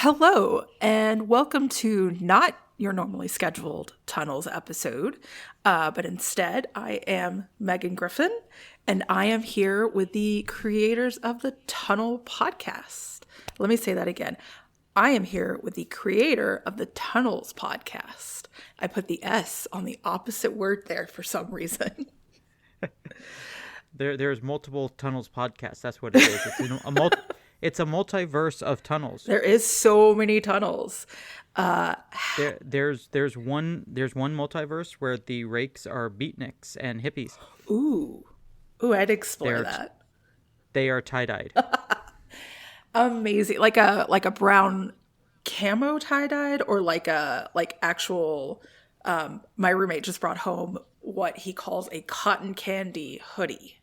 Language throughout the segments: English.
Hello, and welcome to not your normally scheduled Tunnels episode, but instead I am Meghan Griffin, and I am here with the creators of the Tunnel podcast. Let me say that again. I am here with the creator of the Tunnels podcast. I put the S on the opposite word there for some reason. There's multiple Tunnels podcasts. That's what it is. It's a multiverse of tunnels. There is so many tunnels. There's one multiverse where the rakes are beatniks and hippies. Ooh, I'd explore that. They are tie-dyed. Amazing, like a brown camo tie-dyed, or like actual. My roommate just brought home what he calls a cotton candy hoodie.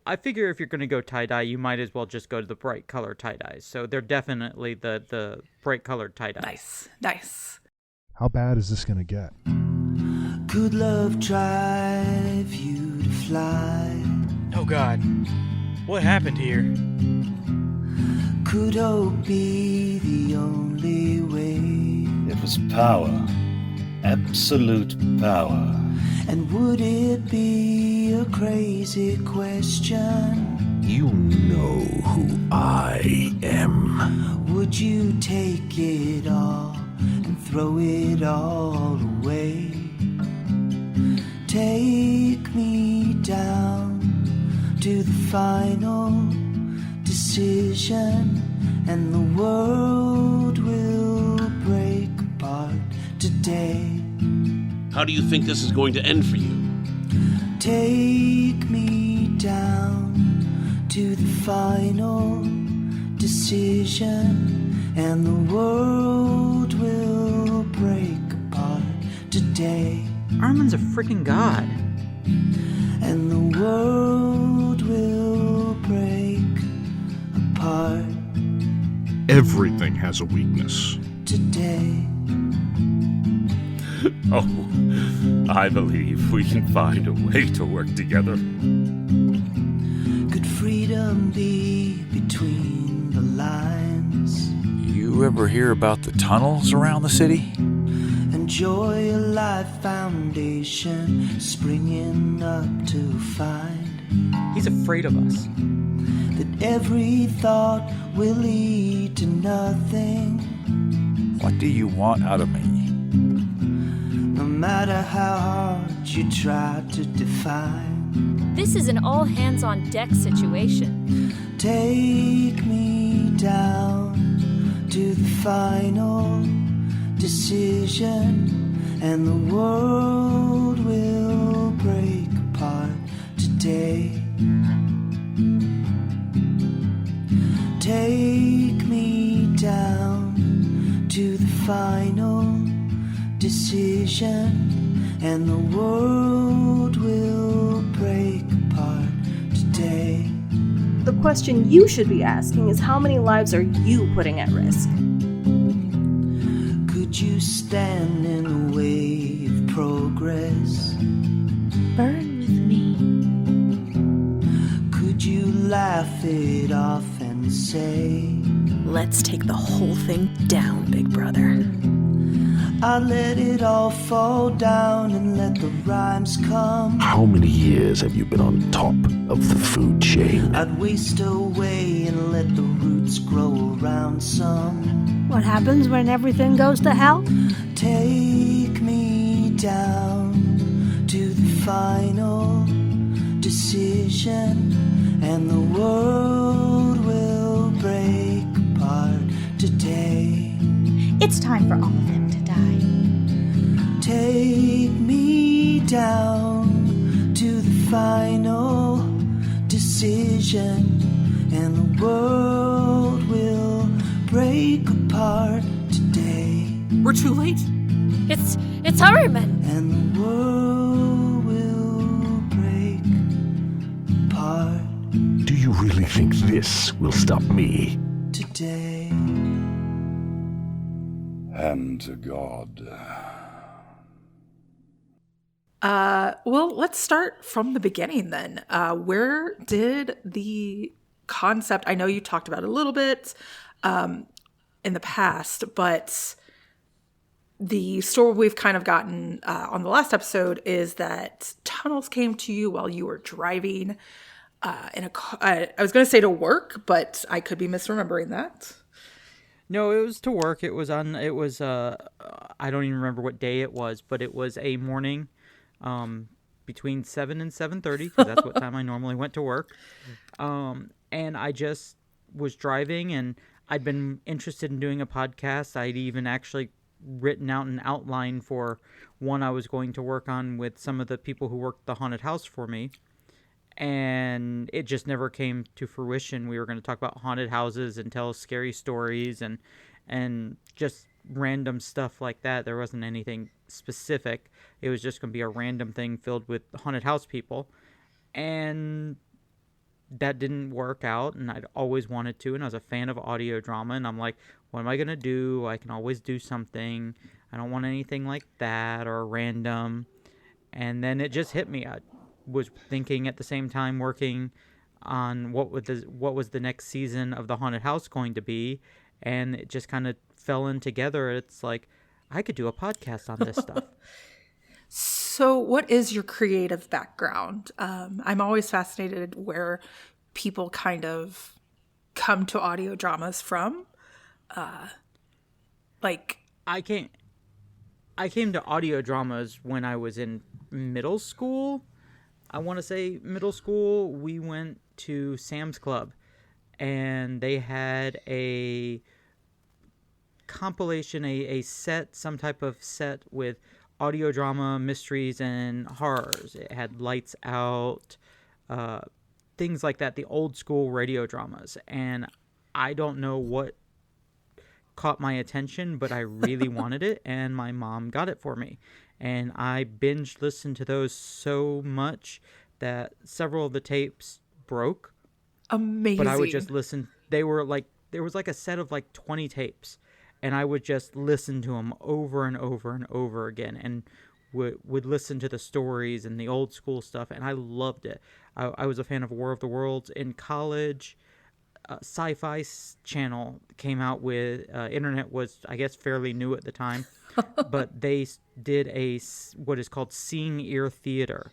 I figure if you're going to go tie-dye, you might as well just go to the bright color tie-dyes. So they're definitely the bright colored tie-dyes. Nice. How bad is this going to get? Could love drive you to fly? Oh God, what happened here? Could hope be the only way? It was power. Absolute power. And would it be a crazy question? You know who I am. Would you take it all and throw it all away? Take me down to the final decision, and the world will break apart today. How do you think this is going to end for you? Take me down to the final decision, and the world will break apart today. Armin's a freaking god. And the world will break apart Everything has a weakness. today. Oh, I believe we can find a way to work together. Could freedom be between the lines? You ever hear about the tunnels around the city? Enjoy a life foundation springing up to find He's afraid of us. that every thought will lead to nothing. What do you want out of me? No matter how hard you try to define, This is an all-hands-on-deck situation. take me down to the final decision, and the world will break apart today. Take me down to the final decision, and the world will break apart today. The question you should be asking is, how many lives are you putting at risk? Could you stand in the way of progress? Burn with me. Could you laugh it off and say, Let's take the whole thing down, big brother. I let it all fall down and let the rhymes come? How many years have you been on top of the food chain? I'd waste away and let the roots grow around some. What happens when everything goes to hell? Take me down to the final decision, and the world will break apart today. It's time for all of them to die. Take me down to the final decision, and the world will break apart today. We're too late. It's Harriman. And the world will break apart Do you really think this will stop me? today. Hand to God. Well, let's start from the beginning then. Where did the concept, I know you talked about it a little bit, in the past, but the story we've kind of gotten on the last episode is that tunnels came to you while you were driving in a car. I was going to say to work, but I could be misremembering that. No, it was to work. It was I don't even remember what day it was, but it was a morning between 7 and 7:30, because that's what time I normally went to work. And I just was driving, and I'd been interested in doing a podcast. I'd even actually written out an outline for one I was going to work on with some of the people who worked the haunted house for me. And it just never came to fruition. We were going to talk about haunted houses and tell scary stories and just random stuff like that. There wasn't anything specific. It was just going to be a random thing filled with haunted house people. And that didn't work out, and I'd always wanted to, and I was a fan of audio drama, and I'm like, what am I going to do? I can always do something. I don't want anything like that or random. And then it just hit me. I was thinking at the same time, working on what was the next season of the haunted house going to be, and it just kind of fell in together. It's like, I could do a podcast on this stuff. So what is your creative background? I'm always fascinated where people kind of come to audio dramas from. I came to audio dramas when I was in middle school. I want to say middle school. We went to Sam's Club, and they had a compilation, a set, some type of set with audio drama, mysteries, and horrors. It had Lights Out, things like that, the old school radio dramas. And I don't know what caught my attention, but I really wanted it, and my mom got it for me. And I binge listened to those so much that several of the tapes broke. Amazing. But I would just listen. They were like, there was like a set of like 20 tapes, and I would just listen to them over and over and over again, and would listen to the stories and the old school stuff, and I loved it. I was a fan of War of the Worlds. In college, Sci-Fi Channel came out with, internet was, I guess, fairly new at the time, but they did what is called Seeing Ear Theater,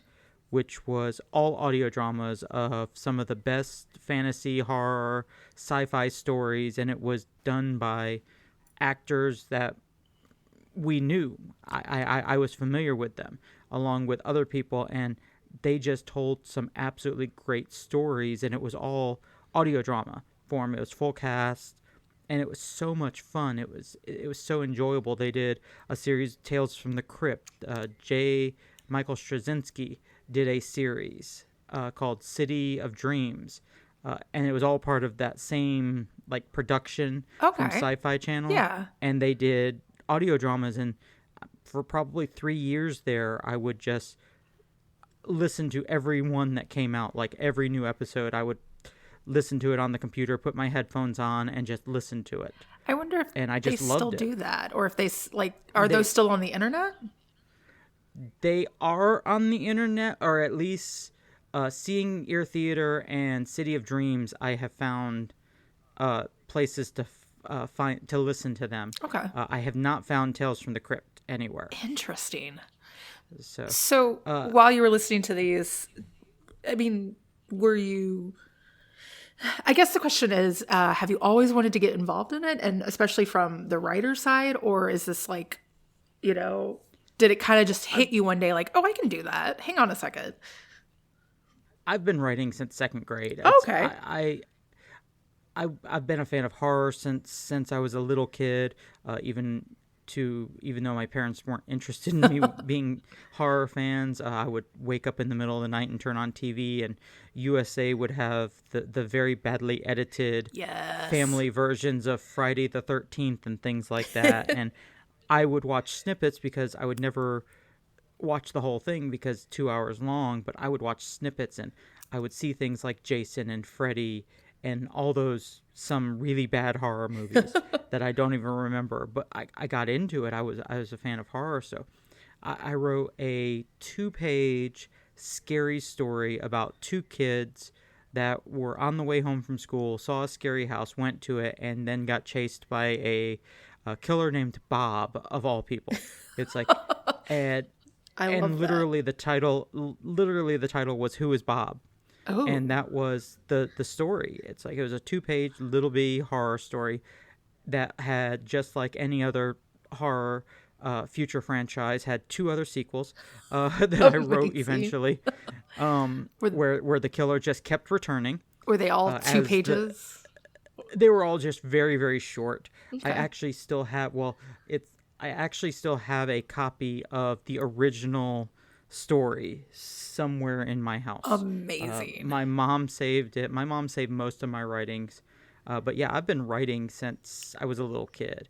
which was all audio dramas of some of the best fantasy, horror, sci-fi stories, and it was done by actors that we knew. I was familiar with them, along with other people, and they just told some absolutely great stories, and it was all audio drama form. It was full cast, and it was so much fun. It was so enjoyable. They did a series, Tales from the Crypt. Michael Straczynski did a series called City of Dreams, and it was all part of that same like production from Sci-Fi Channel. Yeah, and they did audio dramas, and for probably 3 years there, I would just listen to every one that came out. Like every new episode, I would listen to it on the computer, put my headphones on, and just listen to it. I wonder if and I just they loved still it. do that, or if they are those still on the internet? They are on the internet, or at least Seeing Ear Theater and City of Dreams. I have found places to find to listen to them. Okay. I have not found Tales from the Crypt anywhere. Interesting. So while you were listening to these, I mean, were you? I guess the question is, have you always wanted to get involved in it, and especially from the writer side, or is this like, did it kind of just hit you one day like, oh, I can do that? Hang on a second. I've been writing since second grade. Okay. I've been a fan of horror since I was a little kid, even though my parents weren't interested in me being horror fans. I would wake up in the middle of the night and turn on TV, and USA would have the very badly edited family versions of Friday the 13th and things like that. And I would watch snippets because I would never watch the whole thing because 2 hours long, but I would watch snippets, and I would see things like Jason and Freddy and all those, some really bad horror movies that I don't even remember. But I got into it. I was a fan of horror, so I wrote a 2-page scary story about 2 kids that were on the way home from school, saw a scary house, went to it, and then got chased by a killer named Bob, of all people. It's like, and literally the title was "Who is Bob?" Oh. And that was the story. It's like it was a 2-page little bitty horror story that had, just like any other horror future franchise, had 2 other sequels that I wrote eventually, where the killer just kept returning. Were they all 2 pages? They were all just very, very short. Okay. I actually still have a copy of the original story somewhere in my house. Amazing. My mom saved it. My mom saved most of my writings. But yeah, I've been writing since I was a little kid.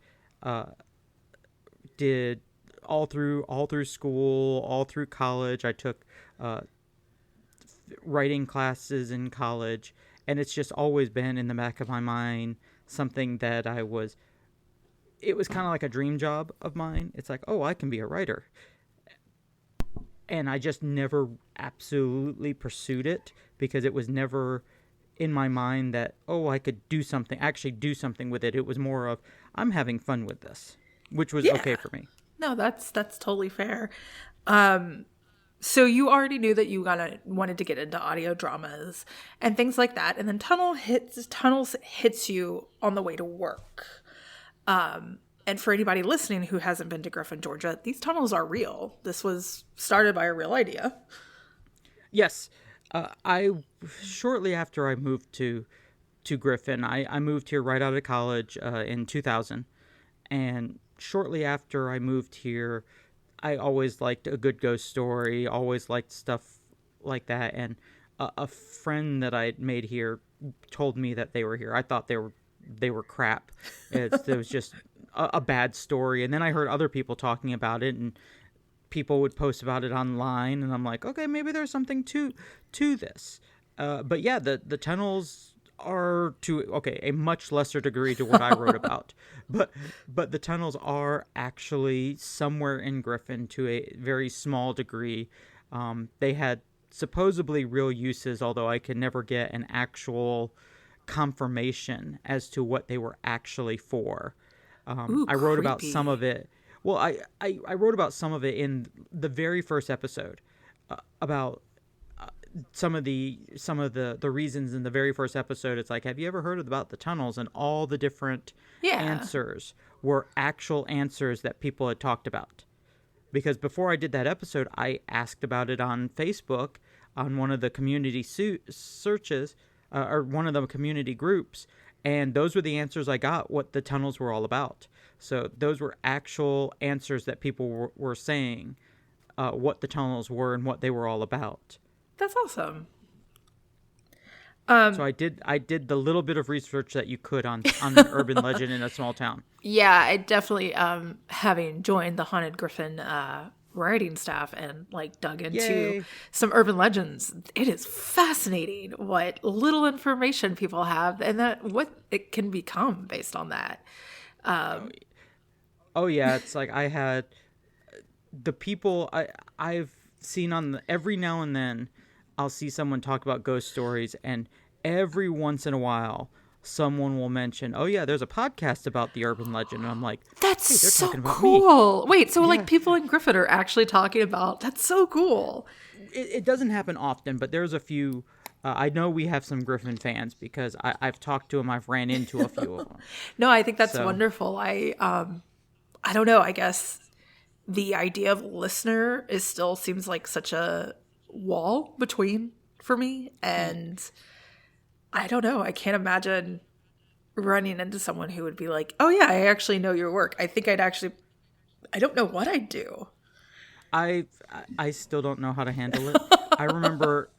Did all through school, all through college. I took writing classes in college, and it's just always been in the back of my mind, something that it was kind of like a dream job of mine. It's like, oh, I can be a writer. And I just never absolutely pursued it, because it was never in my mind that, oh, I could actually do something with it. It was more of, I'm having fun with this, which was okay for me. No, that's totally fair. So you already knew that you wanted to get into audio dramas and things like that, and then Tunnels hits you on the way to work. And for anybody listening who hasn't been to Griffin, Georgia, these tunnels are real. This was started by a real idea. Yes. Shortly after I moved to Griffin, I moved here right out of college in 2000. And shortly after I moved here, I always liked a good ghost story, always liked stuff like that. And a friend that I had made here told me that they were here. I thought they were crap. It was just a bad story. And then I heard other people talking about it, and people would post about it online, and I'm like, okay, maybe there's something to this. But yeah, the tunnels are to a much lesser degree to what I wrote about. But the tunnels are actually somewhere in Griffin to a very small degree. They had supposedly real uses, although I could never get an actual confirmation as to what they were actually for. I wrote about some of it. Well, I wrote about some of it in the very first episode, about some of the reasons in the very first episode. It's like, have you ever heard about the tunnels? And all the different answers were actual answers that people had talked about. Because before I did that episode, I asked about it on Facebook, on one of the community searches, or one of the community groups. And those were the answers I got, what the tunnels were all about. So those were actual answers that people were saying, what the tunnels were and what they were all about. That's awesome. So I did the little bit of research that you could on an urban legend in a small town. Yeah, I definitely, having joined the Haunted Griffin writing staff and dug into some urban legends, it is fascinating what little information people have and that what it can become based on that. Oh yeah, it's like I had the people I've seen on every now and then I'll see someone talk about ghost stories, and every once in a while someone will mention, oh yeah, there's a podcast about the urban legend, and I'm like, that's hey, they're so talking about cool. Me. Wait, so people in Griffin are actually talking about, that's so cool. It doesn't happen often, but there's a few. I know we have some Griffin fans because I've talked to them. I've ran into a few of them. No, I think that's wonderful. I don't know. I guess the idea of listener still seems like such a wall between for me, and I don't know. I can't imagine running into someone who would be like, oh yeah, I actually know your work. I think I don't know what I'd do. I still don't know how to handle it. I remember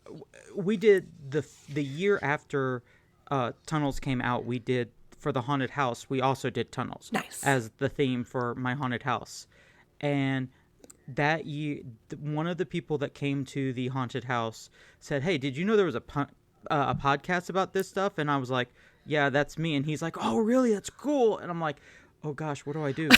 we did the year after Tunnels came out, we did, for the haunted house, we also did Tunnels. Nice. As the theme for my haunted house. And that year, one of the people that came to the haunted house said, hey, did you know there was a podcast about this stuff? And I was like, yeah, that's me. And he's like, oh, really? That's cool. And I'm like, oh, gosh, what do I do?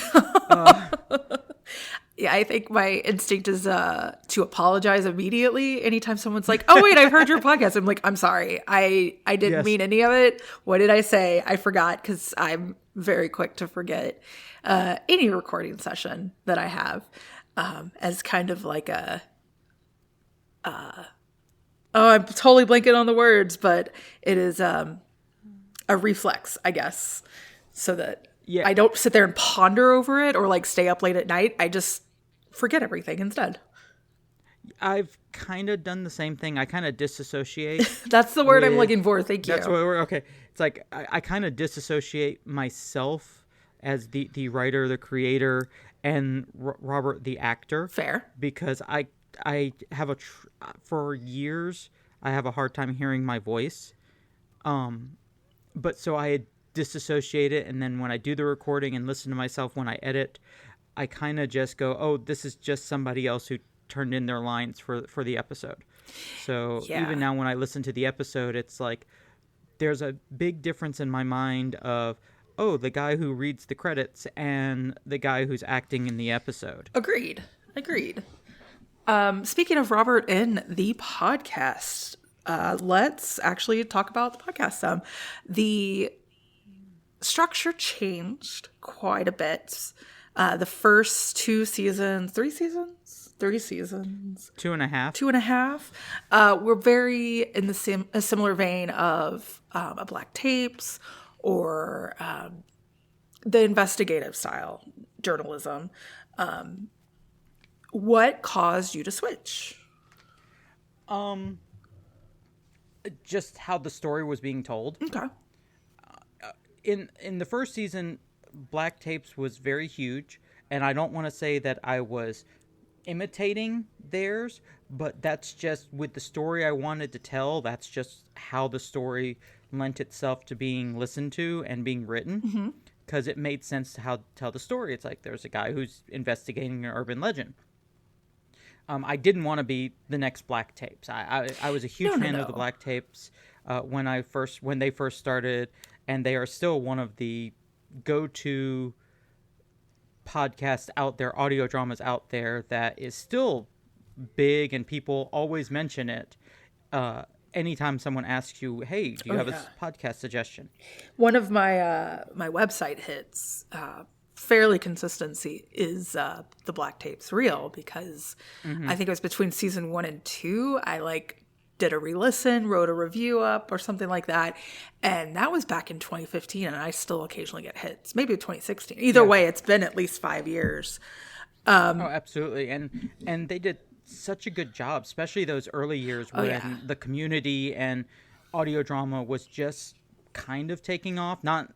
Yeah, I think my instinct is to apologize immediately anytime someone's like, "Oh wait, I've heard your podcast." I'm like, "I'm sorry, I didn't mean any of it. What did I say? I forgot," because I'm very quick to forget any recording session that I have as kind of like a. I'm totally blanking on the words, but it is a reflex, I guess, so that I don't sit there and ponder over it or like stay up late at night. I just forget everything instead. I've kind of done the same thing. I kind of disassociate. That's the word I'm looking for. Thank you. That's what we're okay. It's like I kind of disassociate myself as the writer, the creator, and Robert the actor. Fair. Because I have for years I have a hard time hearing my voice. But so I disassociate it, and then when I do the recording and listen to myself when I edit, I kind of just go, "Oh, this is just somebody else who turned in their lines for the episode." So even now when I listen to the episode, it's like there's a big difference in my mind of, oh, the guy who reads the credits and the guy who's acting in the episode. Agreed. Speaking of Robert in the podcast, let's actually talk about the podcast some. The structure changed quite a bit. The first 3 seasons, 2.5. We're very in a similar vein of a Black Tapes or the investigative style journalism. What caused you to switch? Just how the story was being told. Okay. In the first season, Black Tapes was very huge, and I don't want to say that I was imitating theirs, but that's just with the story I wanted to tell. That's just how the story lent itself to being listened to and being written, because it made sense to tell the story. It's like there's a guy who's investigating an urban legend. I didn't want to be the next Black Tapes. I was a huge fan of the Black Tapes when they first started, and they are still one of the go-to podcasts out there, audio dramas out there that is still big, and people always mention it. Anytime someone asks you, "Hey, do you have a podcast suggestion?" One of my my website hits. Fairly consistency is the Black Tapes reel, because I think it was between season 1 and 2 I did a re-listen, wrote a review up or something like that, and that was back in 2015, and I still occasionally get hits, maybe 2016. Either way, it's been at least 5 years. Absolutely. And they did such a good job, especially those early years when the community and audio drama was just kind of taking off. Not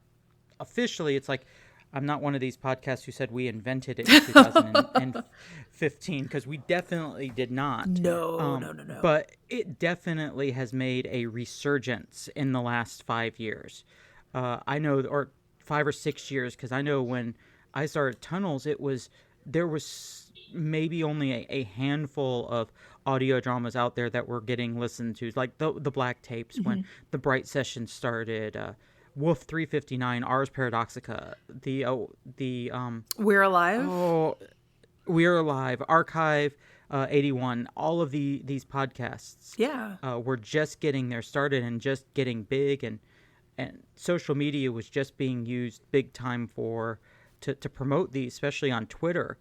officially. It's like, I'm not one of these podcasts who said we invented it in 2015, because we definitely did not. No. But it definitely has made a resurgence in the last 5 years. I know, or 5 or 6 years, because I know when I started Tunnels, there was maybe only a handful of audio dramas out there that were getting listened to, like the Black Tapes, when the Bright Session started, Wolf 359, Ars Paradoxica, the We're Alive. Oh, We're Alive, Archive 81. All of these podcasts, were just getting there started and just getting big, and social media was just being used big time to promote these, especially on Twitter.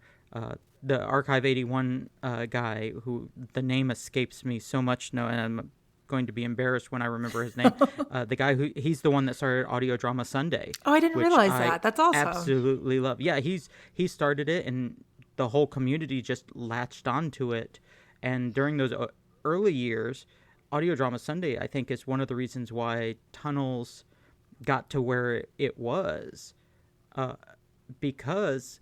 The Archive 81 guy, who the name escapes me so much now, and I'm going to be embarrassed when I remember his name. The guy he's the one that started Audio Drama Sunday. Oh, I didn't realize that. That's awesome. Absolutely love. Yeah, he started it, and the whole community just latched onto it. And during those early years, Audio Drama Sunday, I think, is one of the reasons why Tunnels got to where it was, because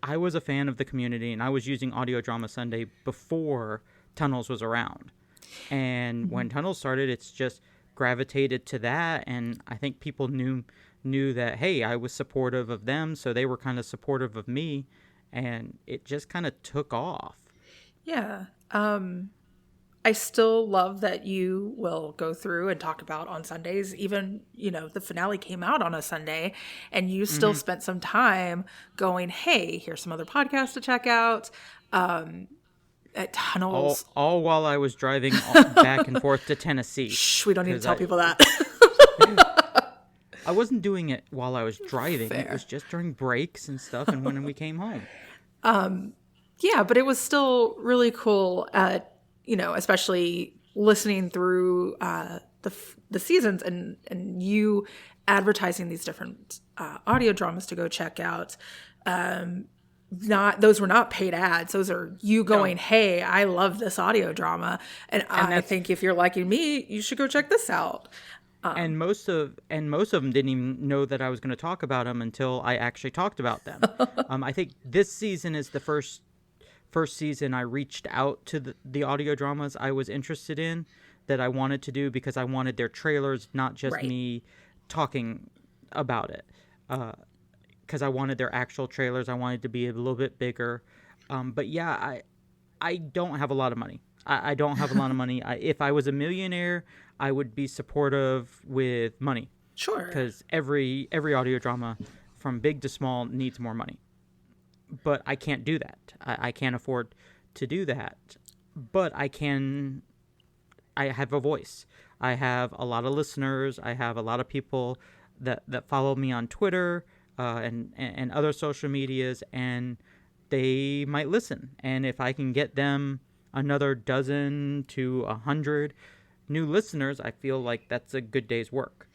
I was a fan of the community, and I was using Audio Drama Sunday before Tunnels was around. And when Tunnels started, it's just gravitated to that, and I think people knew that, hey, I was supportive of them, so they were kind of supportive of me, and it just kind of took off. Yeah. I still love that you will go through and talk about on Sundays. Even, the finale came out on a Sunday, and you still spent some time going, hey, here's some other podcasts to check out. At Tunnels. All while I was driving back and forth to Tennessee. Shh, we don't need to tell people that. I wasn't doing it while I was driving. Fair. It was just during breaks and stuff and when we came home. Yeah, but it was still really cool especially listening through the seasons and you advertising these different audio dramas to go check out. Those were not paid ads. Those are you going, hey, I love this audio drama. And I think if you're liking me, you should go check this out. And most of them didn't even know that I was going to talk about them until I actually talked about them. I think this season is the first season I reached out to the audio dramas I was interested in that I wanted to do because I wanted their trailers, not just me talking about it. Because I wanted their actual trailers. I wanted to be a little bit bigger. But yeah, I don't have a lot of money. I don't have a lot of money. If I was a millionaire, I would be supportive with money. Sure. Because every audio drama, from big to small, needs more money. But I can't do that. I can't afford to do that. But I have a voice. I have a lot of listeners. I have a lot of people that follow me on Twitter and other social medias, and they might listen. And if I can get them another dozen to 100 new listeners, I feel like that's a good day's work.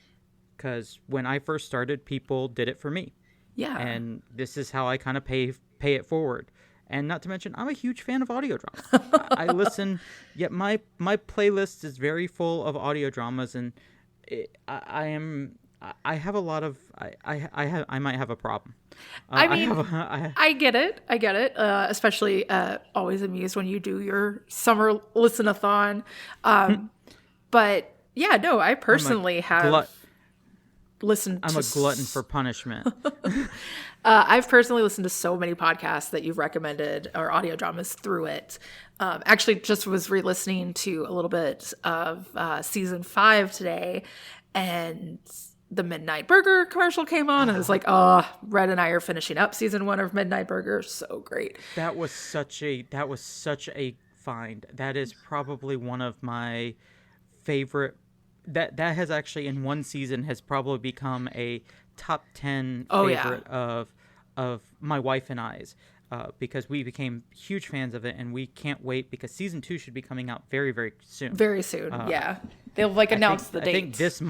Because when I first started, people did it for me. Yeah. And this is how I kind of pay it forward. And not to mention, I'm a huge fan of audio dramas. I listen. Yet my playlist is very full of audio dramas, and I have a lot of. I might have a problem. I get it. Especially always amused when you do your summer listen-a-thon. But yeah, no, I personally have listened. I'm a glutton for punishment. I've personally listened to so many podcasts that you've recommended or audio dramas through it. Actually, just was re-listening to a little bit of season 5 today, and the Midnight Burger commercial came on, and I was like, oh, Red and I are finishing up season 1 of Midnight Burger. So great. That was such a find. That is probably one of my favorite. That has actually in one season has probably become a top 10 favorite of my wife and I's, because we became huge fans of it, and we can't wait because season 2 should be coming out very, very soon. Very soon, yeah. They'll announce the date. I think this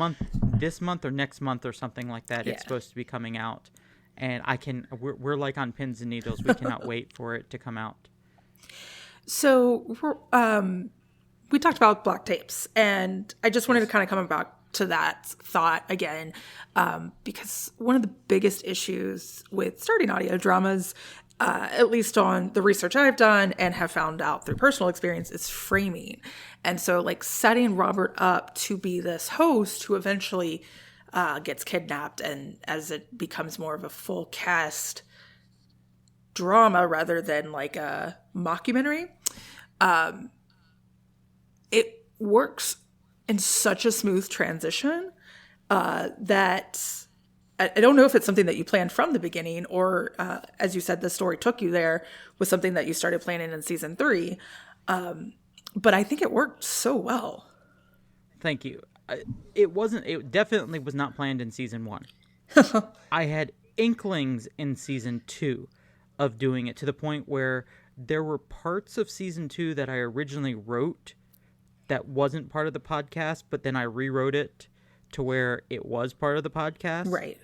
month or next month or something like that. Yeah. It's supposed to be coming out, and we're like on pins and needles. We cannot wait for it to come out. So, we talked about black tapes, and I just wanted to kind of come back to that thought again, because one of the biggest issues with starting audio dramas, at least on the research I've done and have found out through personal experience, is framing. And so setting Robert up to be this host who eventually gets kidnapped, and as it becomes more of a full cast drama rather than a mockumentary, it works in such a smooth transition that I don't know if it's something that you planned from the beginning, or as you said, the story took you there, was something that you started planning in season 3. But I think it worked so well. Thank you. It definitely was not planned in season 1. I had inklings in season 2 of doing it, to the point where there were parts of season 2 that I originally wrote that wasn't part of the podcast, but then I rewrote it to where it was part of the podcast. Right.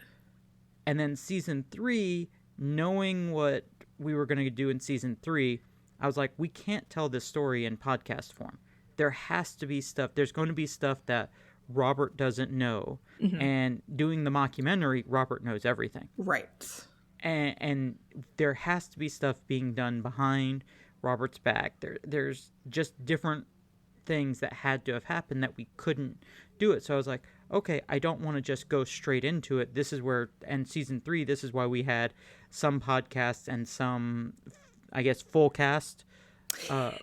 And then season 3, knowing what we were going to do in season 3, I was like, we can't tell this story in podcast form. There has to be stuff. There's going to be stuff that Robert doesn't know. Mm-hmm. And doing the mockumentary, Robert knows everything. Right. And there has to be stuff being done behind Robert's back. There's just different things that had to have happened that we couldn't do it. So I was like, okay, I don't want to just go straight into it. This is where, and season 3, this is why we had some podcasts and some, I guess, full cast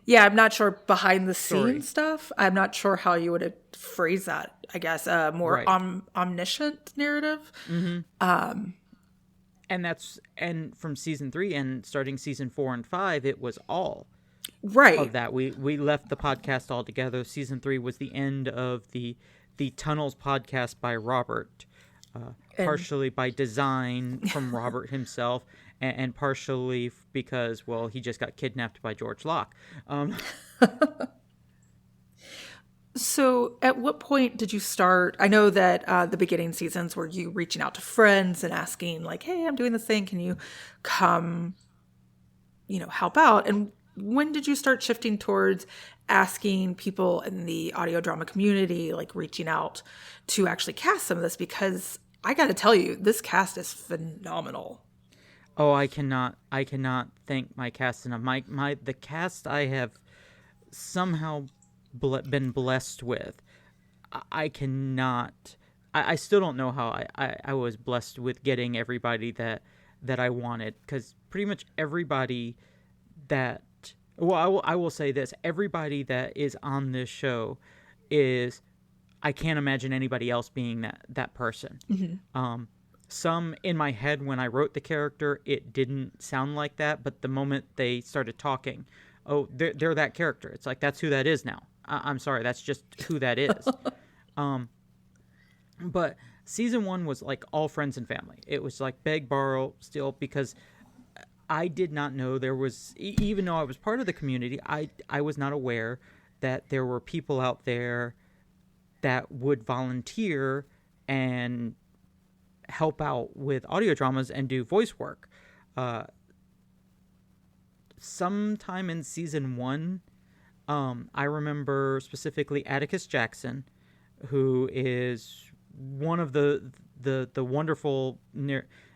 Yeah, I'm not sure behind the Story. scenes stuff. I'm not sure how you would phrase that. I guess more Right. omniscient narrative. And from season 3 and starting season 4 and 5, it was all Right. of that. We left the podcast altogether. Season 3 was the end of the Tunnels podcast by Robert, partially by design from Robert himself, and partially because, well, he just got kidnapped by George Locke. So at what point did you start? I know that the beginning seasons were you reaching out to friends and asking like, hey, I'm doing this thing. Can you come, help out? And when did you start shifting towards asking people in the audio drama community, like reaching out to actually cast some of this? Because I got to tell you, this cast is phenomenal. Oh, I cannot thank my cast enough. The cast I have somehow been blessed with. I cannot. I still don't know how I was blessed with getting everybody that I wanted, because pretty much everybody that. Well, I will say this: everybody that is on this show is. I can't imagine anybody else being that person. Mm-hmm. Some in my head when I wrote the character, it didn't sound like that, but the moment they started talking, oh, they're that character. It's like, that's who that is now. I'm sorry, that's just who that is. But season 1 was like all friends and family. It was like beg, borrow, steal, because I did not know there was, even though I was part of the community, I was not aware that there were people out there that would volunteer and help out with audio dramas and do voice work. Sometime in season 1, I remember specifically Atticus Jackson, who is one of the wonderful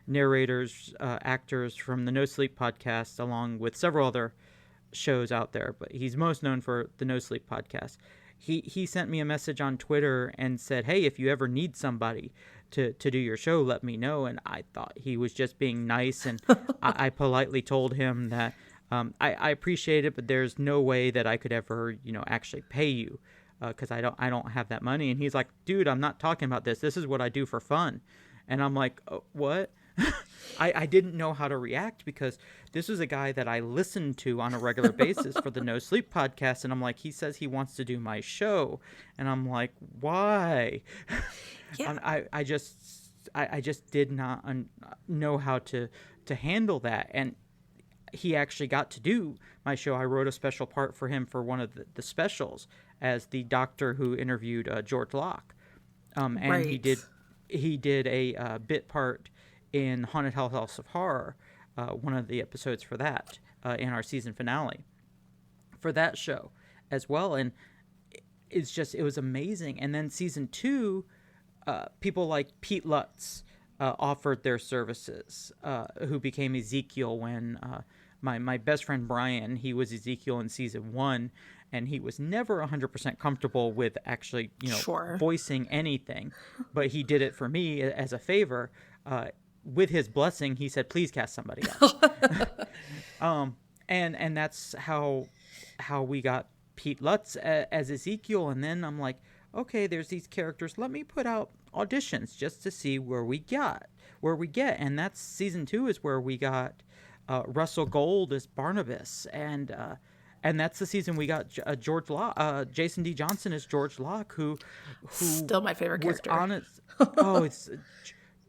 narrators, actors from the No Sleep podcast, along with several other shows out there, but he's most known for the No Sleep podcast. He sent me a message on Twitter and said, hey, if you ever need somebody to do your show, let me know. And I thought he was just being nice, and I politely told him that I appreciate it, but there's no way that I could ever, actually pay you, because I don't have that money. And he's like, dude, I'm not talking about this. This is what I do for fun. And I'm like, oh, what? I didn't know how to react, because this was a guy that I listened to on a regular basis for the No Sleep podcast. And I'm like, he says he wants to do my show. And I'm like, why? Yeah. I just did not know how to handle that. And he actually got to do my show. I wrote a special part for him for one of the specials as the doctor who interviewed George Locke. And right. he did a bit part in Haunted House of Horror, one of the episodes for that, in our season finale for that show as well. And it was amazing. And then season 2, people like Pete Lutz offered their services, who became Ezekiel when my best friend Brian, he was Ezekiel in season 1, and he was never 100% comfortable with actually, Sure. voicing anything, but he did it for me as a favor. With his blessing, he said, please cast somebody else. And that's how we got Pete Lutz as Ezekiel. And then I'm like, okay, there's these characters. Let me put out auditions just to see where we get. And that's season 2 is where we got Russell Gold as Barnabas. And that's the season we got George Locke, Jason D. Johnson as George Locke, who still my favorite character. It's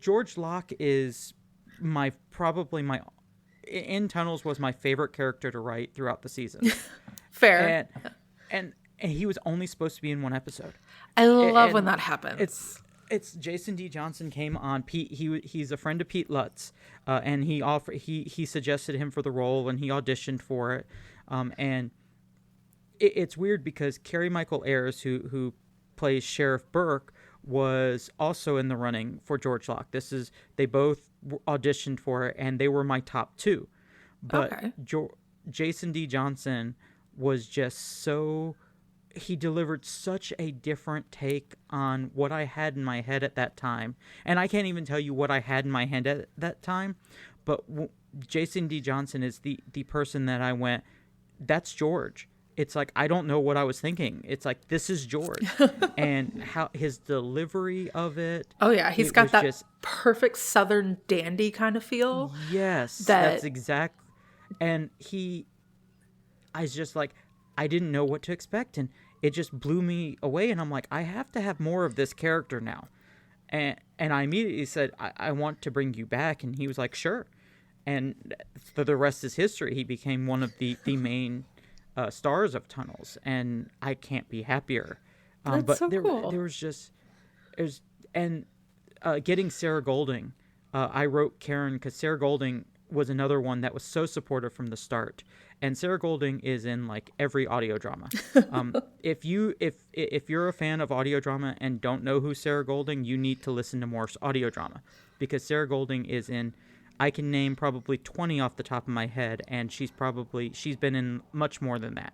George Locke is in Tunnels was my favorite character to write throughout the season. Fair. And he was only supposed to be in one episode. I love when that happens. It's Jason D. Johnson came on. He's a friend of Pete Lutz, and he suggested him for the role, and he auditioned for it. And it's weird because Carrie Michael Ayers, who plays Sheriff Burke, was also in the running for George Locke. They both auditioned for it, and they were my top 2. But okay. Jason D. Johnson was just he delivered such a different take on what I had in my head at that time. And I can't even tell you what I had in my head at that time, but Jason D. Johnson is the person that I went, that's George. It's like, I don't know what I was thinking. It's like, this is George. And how his delivery of it. Oh, yeah. He's got that just perfect Southern dandy kind of feel. Yes. That's exact. And I was just like, I didn't know what to expect. And it just blew me away. And I'm like, I have to have more of this character now. And I immediately said, I want to bring you back. And he was like, sure. And the rest is history. He became one of the main stars of Tunnels, and I can't be happier. That's but so there, cool. There was just, getting Sarah Golding. I wrote Karen because Sarah Golding was another one that was so supportive from the start. And Sarah Golding is in like every audio drama. If you're a fan of audio drama and don't know who Sarah Golding, you need to listen to more audio drama, because Sarah Golding is in. I can name probably 20 off the top of my head, and she's been in much more than that.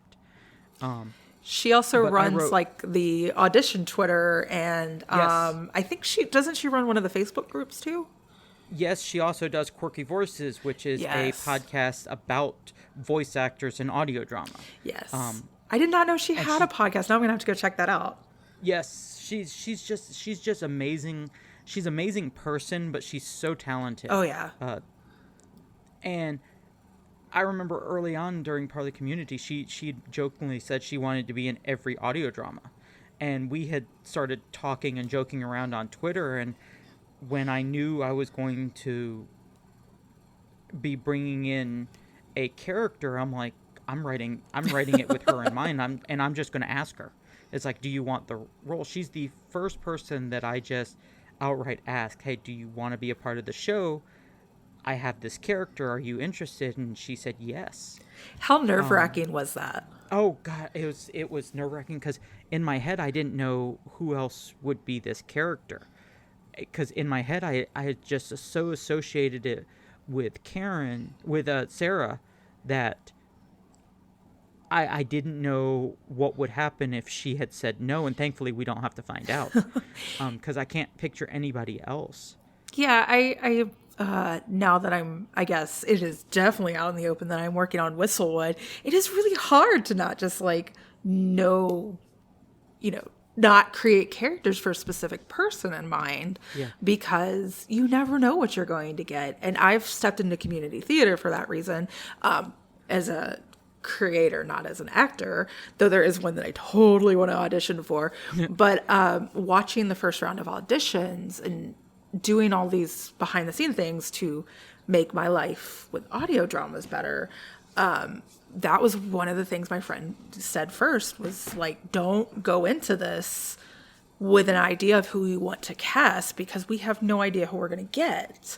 She also runs like the audition Twitter, and Yes. I think doesn't she run one of the Facebook groups too? Yes, she also does Quirky Voices, which is a podcast about voice actors in audio drama. Yes. I did not know she had a podcast. Now I'm gonna have to go check that out. Yes, she's just amazing. She's an amazing person, but she's so talented. Oh, yeah. And I remember early on during Part of the Community, she jokingly said she wanted to be in every audio drama. And we had started talking and joking around on Twitter, and when I knew I was going to be bringing in a character, I'm like, I'm writing it with her in mind, and I'm just going to ask her. It's like, do you want the role? She's the first person that I just outright ask, hey, do you want to be a part of the show? I have this character. Are you interested? And she said yes. How nerve-wracking was that? Oh God, it was nerve-wracking because in my head I didn't know who else would be this character. Because in my head I had just so associated it with Sarah, that I didn't know what would happen if she had said no, and thankfully we don't have to find out, because I can't picture anybody else. Yeah, I now that I guess it is definitely out in the open that I'm working on Whistlewood, it is really hard to not just like know, not create characters for a specific person in mind, because you never know what you're going to get. And I've stepped into community theater for that reason, as a creator, not as an actor, though there is one that I totally want to audition for. But watching the first round of auditions and doing all these behind the scenes things to make my life with audio dramas better, that was one of the things my friend said first, was like, don't go into this with an idea of who you want to cast, because we have no idea who we're going to get.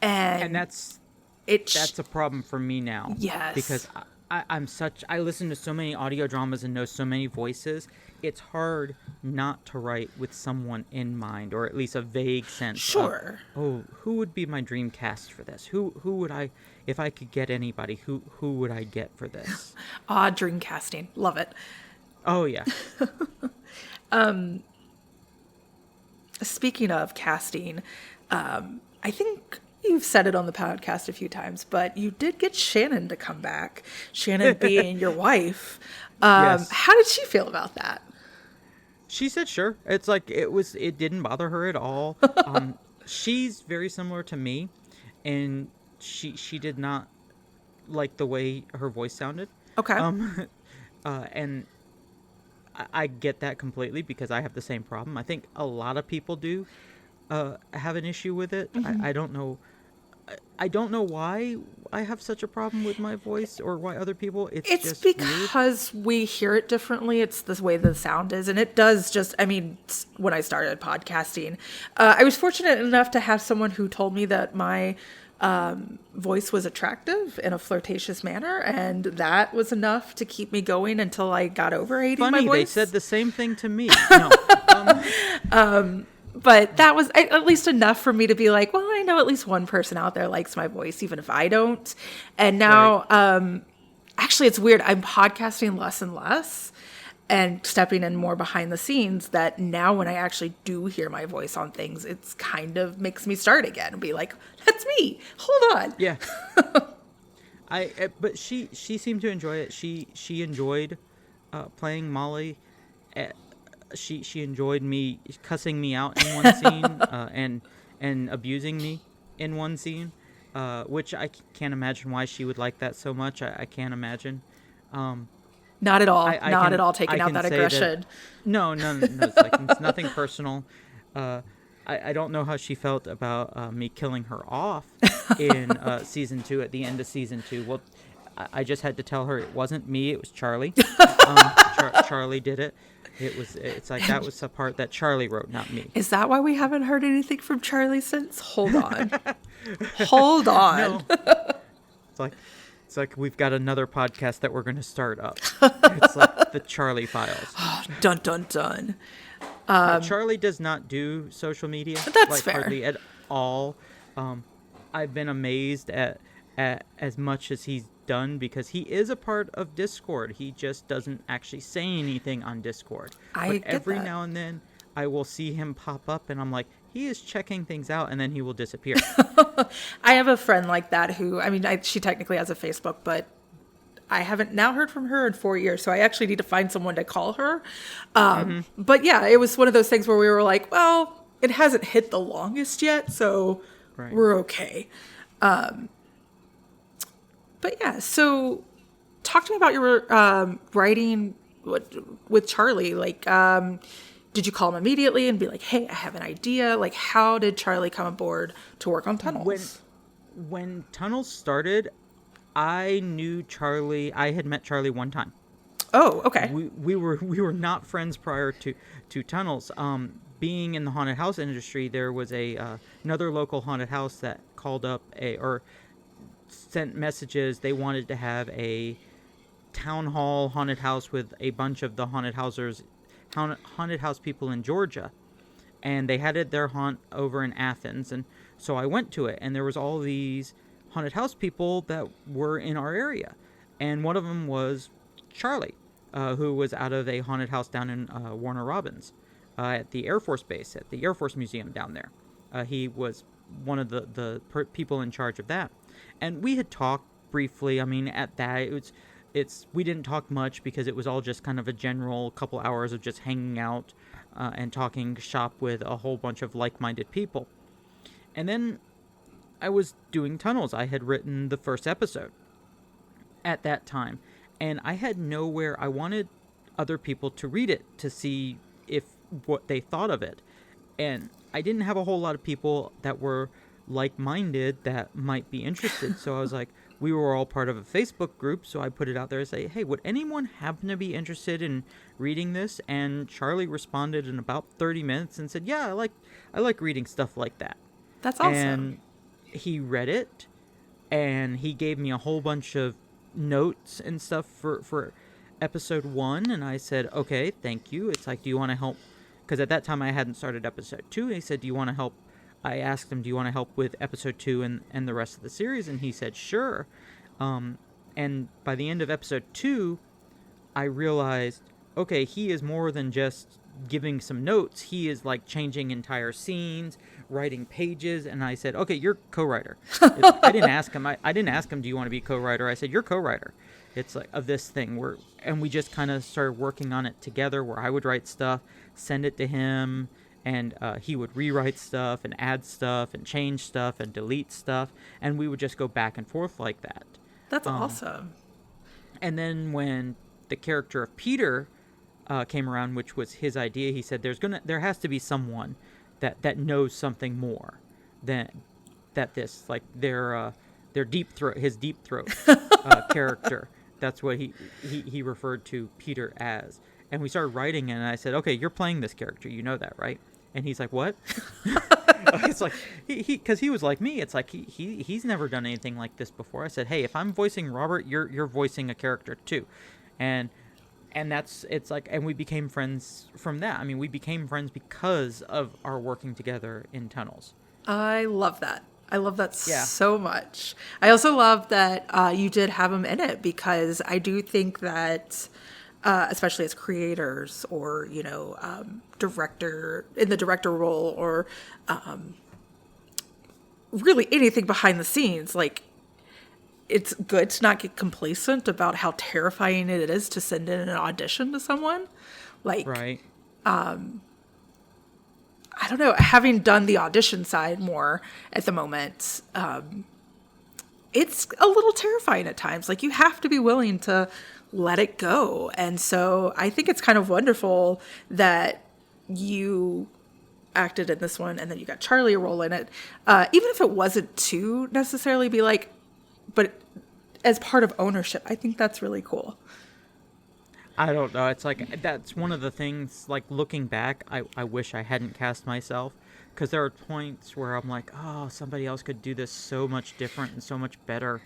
And that's a problem for me now. Yes. Because I listen to so many audio dramas and know so many voices. It's hard not to write with someone in mind, or at least a vague sense. Sure. Of, who would be my dream cast for this? Who would I, if I could get anybody, who would I get for this? Dream casting. Love it. Oh yeah. Speaking of casting, I think you've said it on the podcast a few times, but you did get Shannon to come back. Shannon being your wife. Yes. How did she feel about that? She said sure. It's like it didn't bother her at all. She's very similar to me, and she did not like the way her voice sounded. Okay. And I get that completely, because I have the same problem. I think a lot of people do have an issue with it. Mm-hmm. I don't know why I have such a problem with my voice, or why other people. It's just because weird. We hear it differently. It's the way the sound is. And it does just, when I started podcasting, I was fortunate enough to have someone who told me that my voice was attractive in a flirtatious manner. And that was enough to keep me going until I got over hating my voice. They said the same thing to me. No. But that was at least enough for me to be like, well, I know at least one person out there likes my voice, even if I don't. And now, actually, it's weird. I'm podcasting less and less and stepping in more behind the scenes, that now when I actually do hear my voice on things, it's kind of makes me start again and be like, that's me. Hold on. Yeah. But she seemed to enjoy it. She enjoyed playing Molly. She enjoyed me cussing me out in one scene and abusing me in one scene, which I can't imagine why she would like that so much. I can't imagine. Not at all. Not at all taking out that aggression. No. It's nothing personal. I don't know how she felt about me killing her off in season 2 at the end of season 2. Well, I just had to tell her it wasn't me. It was Charlie. Charlie did it. It's like that was the part that Charlie wrote, not me. Is that why we haven't heard anything from Charlie since? Hold on. Hold on. No. It's like we've got another podcast that we're going to start up. It's like the Charlie Files. Dun, dun, dun. Charlie does not do social media. That's fair. Hardly at all. I've been amazed at as much as he's done because he is a part of Discord. He just doesn't actually say anything on Discord. But every now and then I will see him pop up and I'm like, he is checking things out, and then he will disappear. I have a friend like that who, she technically has a Facebook, but I haven't now heard from her in 4 years, so I actually need to find someone to call her. But yeah, it was one of those things where we were like, well, it hasn't hit the longest yet, so we're okay. But yeah, so talk to me about your writing with Charlie. Like, did you call him immediately and be like, hey, I have an idea? Like, how did Charlie come aboard to work on Tunnels? When Tunnels started, I knew Charlie. I had met Charlie one time. Oh, okay. We were not friends prior to Tunnels. Being in the haunted house industry, there was another local haunted house that called up or sent messages. They wanted to have a town hall haunted house with a bunch of the haunted house people in Georgia, and they had their haunt over in Athens, and so I went to it, and there was all these haunted house people that were in our area, and one of them was Charlie, who was out of a haunted house down in Warner Robins, at the Air Force Base, at the Air Force Museum down there. He was one of the people in charge of that. And we had talked briefly. At that, we didn't talk much because it was all just kind of a general couple hours of just hanging out and talking shop with a whole bunch of like-minded people. And then I was doing Tunnels. I had written the first episode at that time. And I had nowhere. I wanted other people to read it to see what they thought of it. And I didn't have a whole lot of people that were like-minded that might be interested. So I was like, we were all part of a Facebook group, so I put it out there and say, hey, would anyone happen to be interested in reading this? And Charlie responded in about 30 minutes and said, yeah, I like reading stuff like that. That's awesome. And he read it, and he gave me a whole bunch of notes and stuff for episode 1, and I said, okay, thank you. It's like, do you want to help? Because at that time I hadn't started episode 2, and he said, do you want to help? I asked him, do you want to help with episode 2 and the rest of the series? And he said, sure. And by the end of episode 2, I realized, okay, he is more than just giving some notes. He is like changing entire scenes, writing pages. And I said, okay, you're co-writer. I didn't ask him. I didn't ask him, do you want to be co-writer? I said, you're co-writer. It's like of this thing and we just kind of started working on it together, where I would write stuff, send it to him, and he would rewrite stuff and add stuff and change stuff and delete stuff, and we would just go back and forth like that. That's awesome. And then when the character of Peter came around, which was his idea, he said there has to be someone that knows something more than this, like their deep throat, his deep throat character. That's what he referred to Peter as. And we started writing, and I said, okay, you're playing this character. You know that, right? And he's like, what? It's like, because he was like me. It's like, he's never done anything like this before. I said, hey, if I'm voicing Robert, you're voicing a character too. And it's like, and we became friends from that. We became friends because of our working together in Tunnels. I love that. I love that so much. I also love that you did have him in it, because I do think that, especially as creators or, director, in the director role, or really anything behind the scenes, like, it's good to not get complacent about how terrifying it is to send in an audition to someone. Like, Right. I don't know, having done the audition side more at the moment, it's a little terrifying at times. Like, you have to be willing to let it go. And so I think it's kind of wonderful that you acted in this one and then you got Charlie a role in it. Even if it wasn't to necessarily be like, but as part of ownership, I think that's really cool. I don't know. It's like, that's one of the things, like, looking back, I wish I hadn't cast myself. Because there are points where I'm like, oh, somebody else could do this so much different and so much better.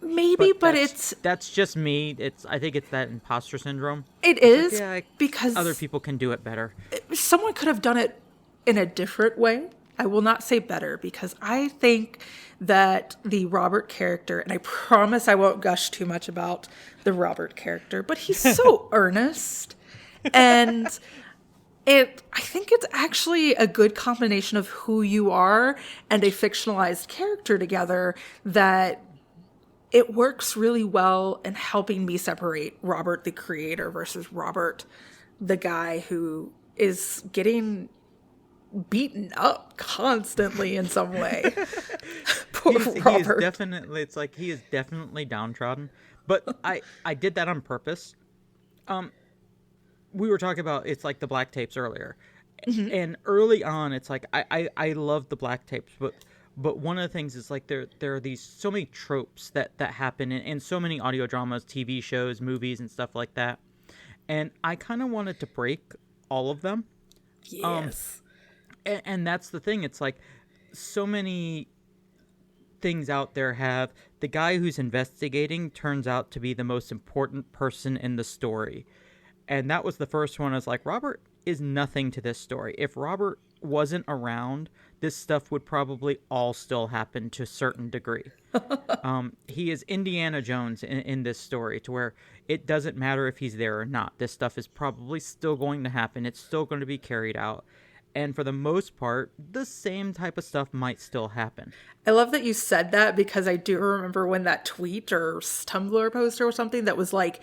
Maybe, but that's just me. I think it's that imposter syndrome. It is, like, yeah, because other people can do it better. Someone could have done it in a different way. I will not say better, because I think that the Robert character, and I promise I won't gush too much about the Robert character, but he's so earnest, and I think it's actually a good combination of who you are and a fictionalized character together that it works really well in helping me separate Robert the creator versus Robert the guy who is getting beaten up constantly in some way. Poor Robert. He is definitely downtrodden. But I did that on purpose. We were talking about, it's like the black tapes earlier. Mm-hmm. And early on, it's like, I love the black tapes, but one of the things is like there are these so many tropes that happen in so many audio dramas, TV shows, movies, and stuff like that. And I kind of wanted to break all of them. Yes. And that's the thing. It's like so many things out there have the guy who's investigating turns out to be the most important person in the story. And that was the first one. I was like, Robert is nothing to this story. If Robert wasn't around, this stuff would probably all still happen to a certain degree. He is Indiana Jones in this story, to where it doesn't matter if he's there or not. This stuff is probably still going to happen. It's still going to be carried out. And for the most part, the same type of stuff might still happen. I love that you said that, because I do remember when that tweet or Tumblr post or something that was like,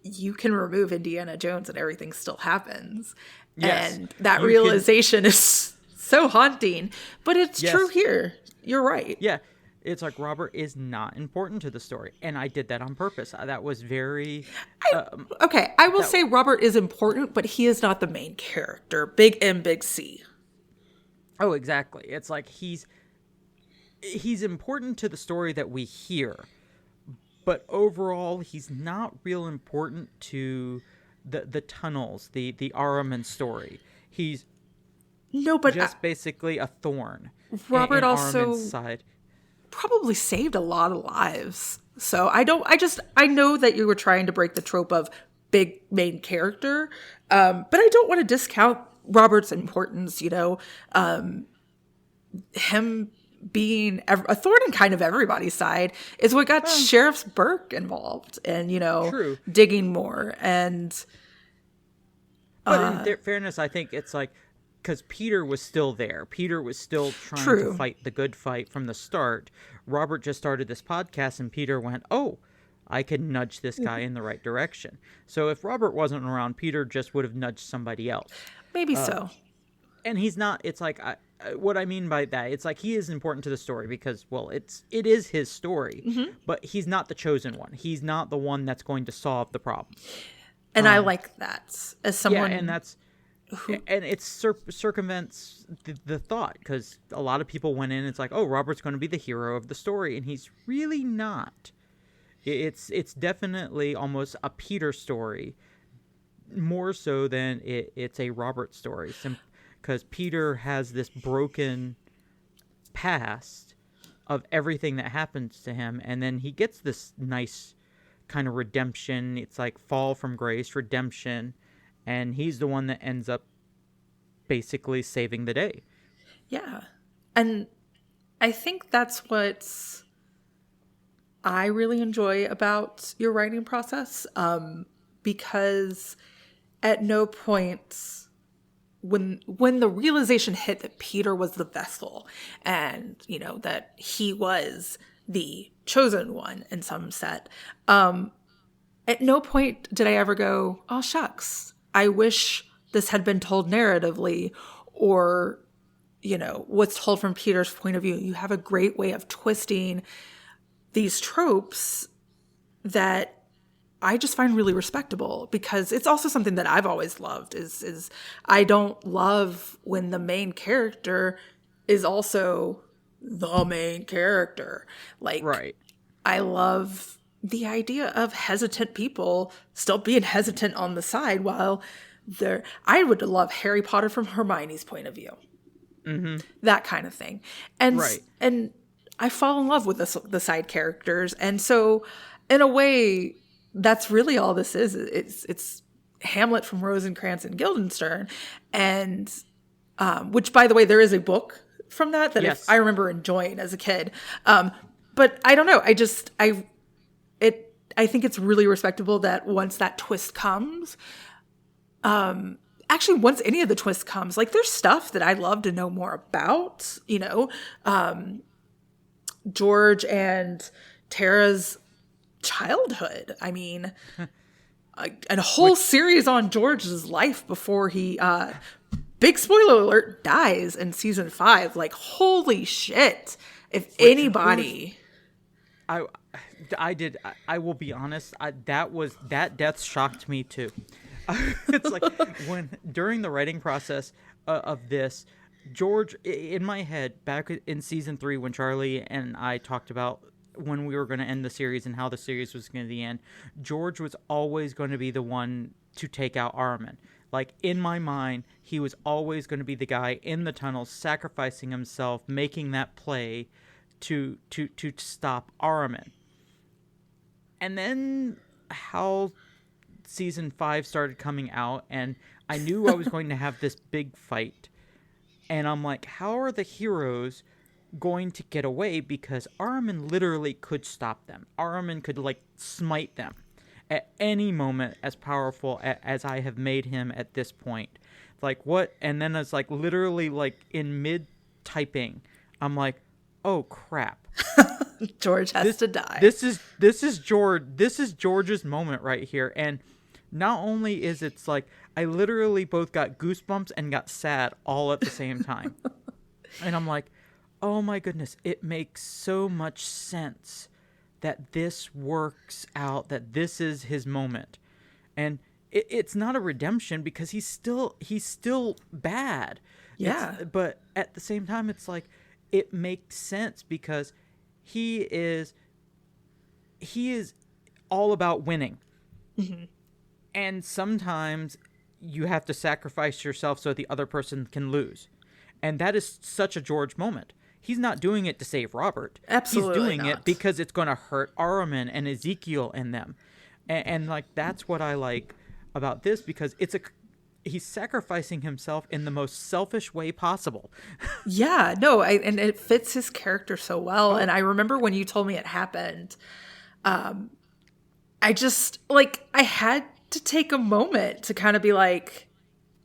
you can remove Indiana Jones and everything still happens. Yes. And that realization is so haunting. But it's true here. You're right. Yeah. It's like Robert is not important to the story. And I did that on purpose. That was very... I will say Robert is important, but he is not the main character. Big M, big C. Oh, exactly. It's like he's important to the story that we hear. But overall, he's not real important to the tunnels, the Ahriman story. He's basically a thorn. Robert in also... Ahriman's side. Probably saved a lot of lives. So I know that you were trying to break the trope of big main character, but I don't want to discount Robert's importance. Him being a thorn in kind of everybody's side is what got Sheriff Burke involved and, True. digging more. And but in fairness, I think it's like, because Peter was still there. Peter was still trying to fight the good fight from the start. Robert just started this podcast, and Peter went, oh, I can nudge this guy in the right direction. So if Robert wasn't around, Peter just would have nudged somebody else. Maybe so. And he's not, it's like, what I mean by that, it's like he is important to the story because, well, it is his story, but he's not the chosen one. He's not the one that's going to solve the problem. And I like that as someone... Yeah, and that's... And it circumvents the thought, because a lot of people went in, it's like, oh, Robert's going to be the hero of the story, and he's really not. It's definitely almost a Peter story, more so than it's a Robert story, because Peter has this broken past of everything that happens to him, and then he gets this nice kind of redemption. It's like fall from grace, redemption. And he's the one that ends up basically saving the day. Yeah. And I think that's what I really enjoy about your writing process. Because at no point when the realization hit that Peter was the vessel and, that he was the chosen one in some set. At no point did I ever go, oh, shucks, I wish this had been told narratively, or, what's told from Peter's point of view. You have a great way of twisting these tropes that I just find really respectable, because it's also something that I've always loved is I don't love when the main character is also the main character. Like, right. I love the idea of hesitant people still being hesitant on the side while I would love Harry Potter from Hermione's point of view. Mm-hmm. That kind of thing. And, right. and I fall in love with the side characters. And so in a way, that's really all this is. It's Hamlet from Rosencrantz and Guildenstern. And, which, by the way, there is a book from that yes. I remember enjoying as a kid. But I don't know. I think it's really respectable that once that twist comes, actually, once any of the twist comes, like, there's stuff that I'd love to know more about, George and Tara's childhood. I mean, a whole series on George's life before he, big spoiler alert, dies in season 5. Like, holy shit. If anybody... I will be honest, that death shocked me too. It's like during the writing process of this, George, in my head, back in season 3, when Charlie and I talked about when we were going to end the series and how the series was going to end, George was always going to be the one to take out Ahriman. Like, in my mind, he was always going to be the guy in the tunnel, sacrificing himself, making that play to stop Ahriman. And then how season 5 started coming out, and I knew I was going to have this big fight. And I'm like, how are the heroes going to get away? Because Ahriman literally could stop them. Ahriman could, like, smite them at any moment, as powerful as I have made him at this point. Like, what? And then it's like literally, like, in mid-typing, I'm like, oh, crap. George has to die. This is George's moment right here. And not only is it's like, I literally both got goosebumps and got sad all at the same time. And I'm like, oh my goodness, it makes so much sense that this works out, that this is his moment. And it's not a redemption, because he's still bad. Yeah. But at the same time, it's like, it makes sense because he is all about winning. Mm-hmm. And sometimes you have to sacrifice yourself so the other person can lose. And that is such a George moment. He's not doing it to save Robert. Absolutely He's doing not. it because it's going to hurt Ahriman and Ezekiel and them. And like, that's what I like about this, because he's sacrificing himself in the most selfish way possible. Yeah, no, and it fits his character so well. And I remember when you told me it happened, I just, like, I had to take a moment to kind of be like,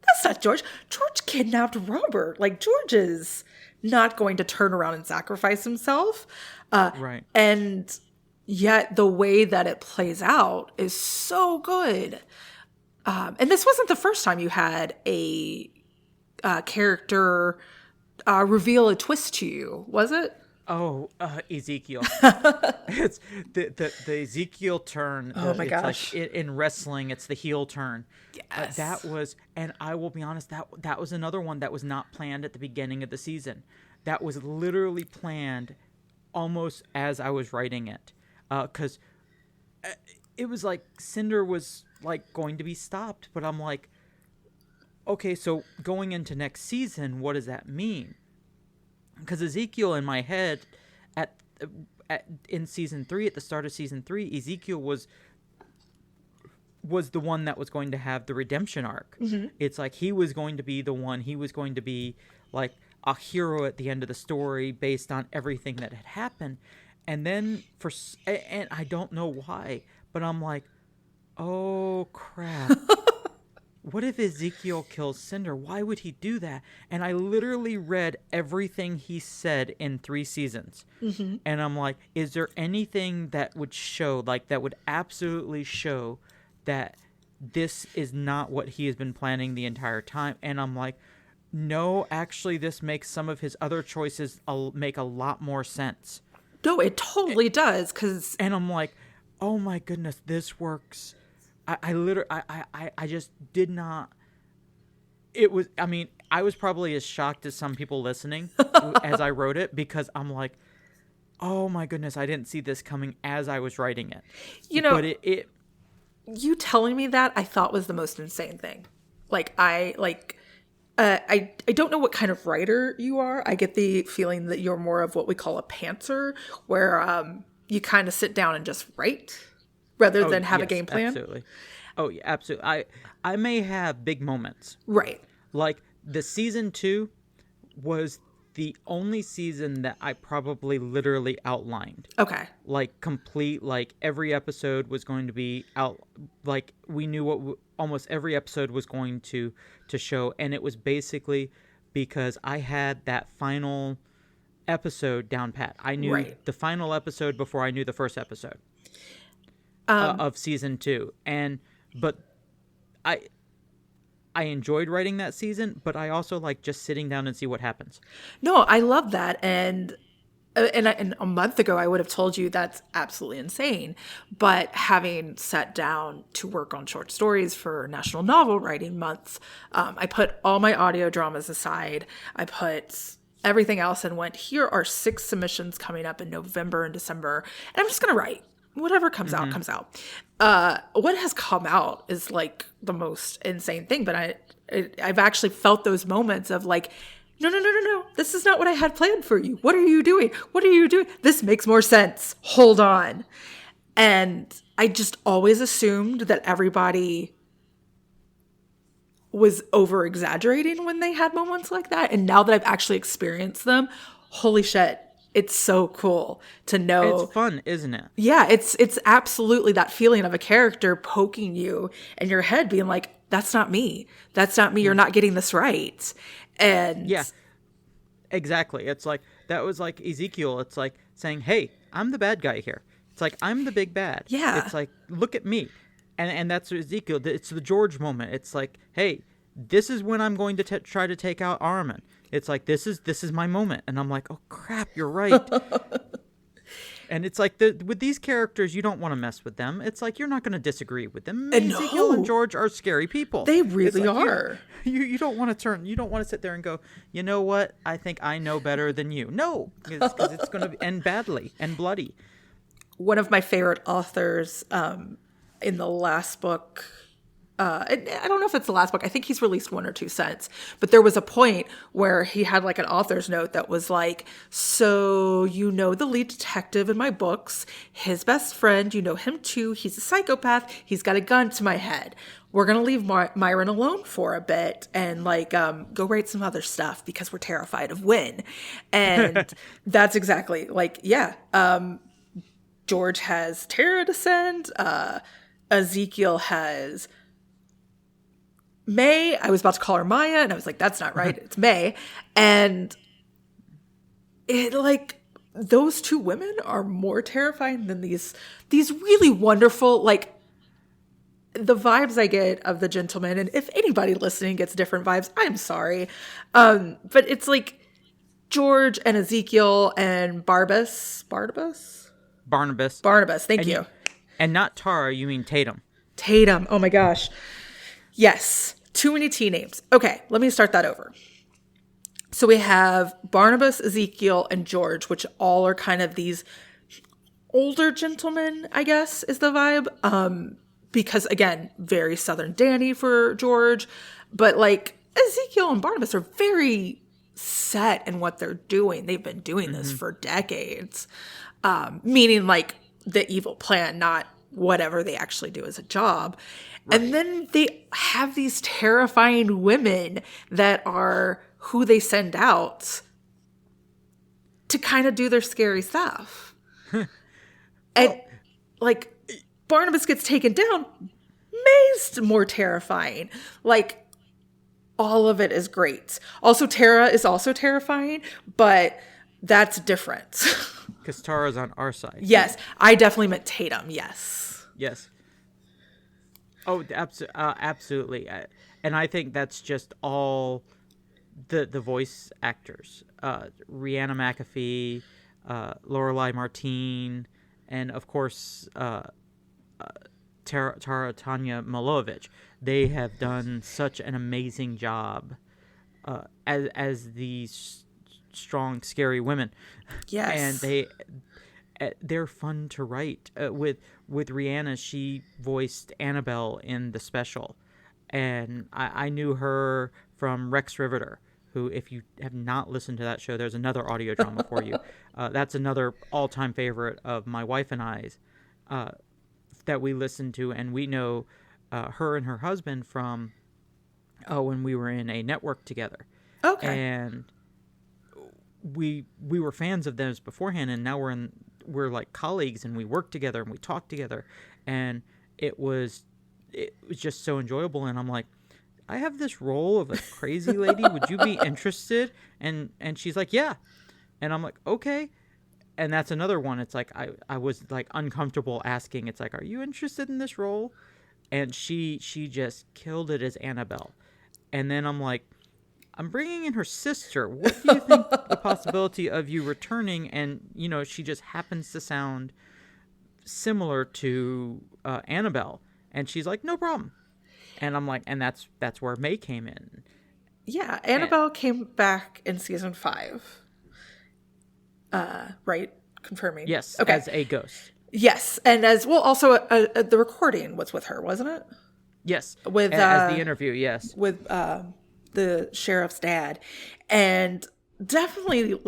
that's not George. George kidnapped Robert. Like, George is not going to turn around and sacrifice himself. Right. And yet the way that it plays out is so good. And this wasn't the first time you had a character reveal a twist to you, was it? Oh, Ezekiel. It's the Ezekiel turn. Oh my gosh. Like in wrestling, it's the heel turn. Yes. That was, and I will be honest, that was another one that was not planned at the beginning of the season. That was literally planned almost as I was writing it. Because it was like Cinder was like going to be stopped, but I'm like, okay, so going into next season, what does that mean? Because Ezekiel, in my head, in season 3, at the start of season 3, Ezekiel was the one that was going to have the redemption arc. Mm-hmm. It's like he was going to be the one. He was going to be like a hero at the end of the story based on everything that had happened. And then and I don't know why, but I'm like, oh crap. what if Ezekiel kills Cinder? Why would he do that? And I literally read everything he said in 3 seasons. Mm-hmm. And I'm like, is there anything that would show, like, that would absolutely show that this is not what he has been planning the entire time? And I'm like, no, actually, this makes some of his other choices make a lot more sense. No, it totally does. And I'm like, oh my goodness, this works. I just did not. It was, I mean, I was probably as shocked as some people listening as I wrote it, because I'm like, oh my goodness, I didn't see this coming as I was writing it. You know, but you telling me that I thought was the most insane thing. I don't know what kind of writer you are. I get the feeling that you're more of what we call a pantser, where you kind of sit down and just write rather than have a game plan. Absolutely. Oh, yeah, absolutely. I may have big moments. Right. Like, the season 2 was the only season that I probably literally outlined. Okay. Like, complete, like, every episode was going to be out, like, we knew what almost every episode was going to show, and it was basically because I had that final episode down pat. I knew the final episode before I knew the first episode of season 2. But I enjoyed writing that season, but I also like just sitting down and see what happens. No, I love that. And a month ago, I would have told you that's absolutely insane. But having sat down to work on short stories for National Novel Writing Month, I put all my audio dramas aside. I put everything else and went, here are 6 submissions coming up in November and December. And I'm just going to write. Whatever comes out, comes out. What has come out is like the most insane thing. But I've actually felt those moments of like, no. This is not what I had planned for you. What are you doing? What are you doing? This makes more sense. Hold on. And I just always assumed that everybody was over exaggerating when they had moments like that. And now that I've actually experienced them, holy shit. It's so cool to know. It's fun, isn't it? Yeah, it's absolutely that feeling of a character poking you in your head, being like, that's not me. That's not me. You're not getting this right. And yeah, exactly. It's like, that was like Ezekiel. It's like saying, hey, I'm the bad guy here. It's like, I'm the big bad. Yeah. It's like, look at me. And that's Ezekiel. It's the George moment. It's like, hey, this is when I'm going to try to take out Armin. It's like, this is my moment. And I'm like, oh, crap, you're right. And it's like, with these characters, you don't want to mess with them. It's like, you're not going to disagree with them. Ezekiel and George are scary people. They really are. You don't want to sit there and go, you know what? I think I know better than you. No, because it's going to end badly and bloody. One of my favorite authors in the last book, I don't know if it's the last book. I think he's released 1 or 2 since. But there was a point where he had like an author's note that was like, so you know the lead detective in my books, his best friend, you know him too. He's a psychopath. He's got a gun to my head. We're going to leave Myron alone for a bit and like go write some other stuff because we're terrified of Wynn. And that's exactly like, yeah. George has Terra Descend. Ezekiel has May. I was about to call her Maya, and I was like, that's not right. It's May. And it like, those 2 women are more terrifying than these really wonderful, like, the vibes I get of the gentleman. And if anybody listening gets different vibes, I'm sorry. But it's like George and Ezekiel and Barnabas. Thank you. And not Tara, you mean Tatum. Oh my gosh. Yes. Too many T names. Okay, let me start that over. So we have Barnabas, Ezekiel, and George, which all are kind of these older gentlemen, I guess, is the vibe. Because, again, very Southern Danny for George. But, like, Ezekiel and Barnabas are very set in what they're doing. They've been doing this for decades. Meaning, like, the evil plan, not whatever they actually do as a job. Right. And then they have these terrifying women that are who they send out to kind of do their scary stuff. And like Barnabas gets taken down. May's more terrifying. Like, all of it is great. Also, Tara is also terrifying, but that's different. Because Tara's on our side. Yes, I definitely meant Tatum. Yes. Yes. Oh, absolutely. And I think that's just all the voice actors. Rhianna McAfee, Lorelai Martine, and of course Tanya Milovich. They have done such an amazing job as these strong, scary women. Yes. And they're fun to write. With Rhianna, she voiced Annabelle in the special, and I knew her from Rex Riveter, who, if you have not listened to that show, there's another audio drama for you. That's another all-time favorite of my wife and I's that we listen to, and we know her and her husband from when we were in a network together. Okay. And we were fans of those beforehand, and now we're like colleagues, and we work together and we talk together, and it was just so enjoyable. And I'm like, I have this role of a crazy lady. Would you be interested? And she's like, yeah. And I'm like, okay. And that's another one. It's like I was like uncomfortable asking. It's like, are you interested in this role? And she just killed it as Annabelle. And then I'm like, I'm bringing in her sister. What do you think the possibility of you returning? And, she just happens to sound similar to Annabelle. And she's like, no problem. And I'm like, and that's where May came in. Yeah, Annabelle came back in season 5. Right? Confirming. Yes, okay. As a ghost. Yes, and as well, also the recording was with her, wasn't it? Yes, with as the interview. Yes, with the sheriff's dad, and definitely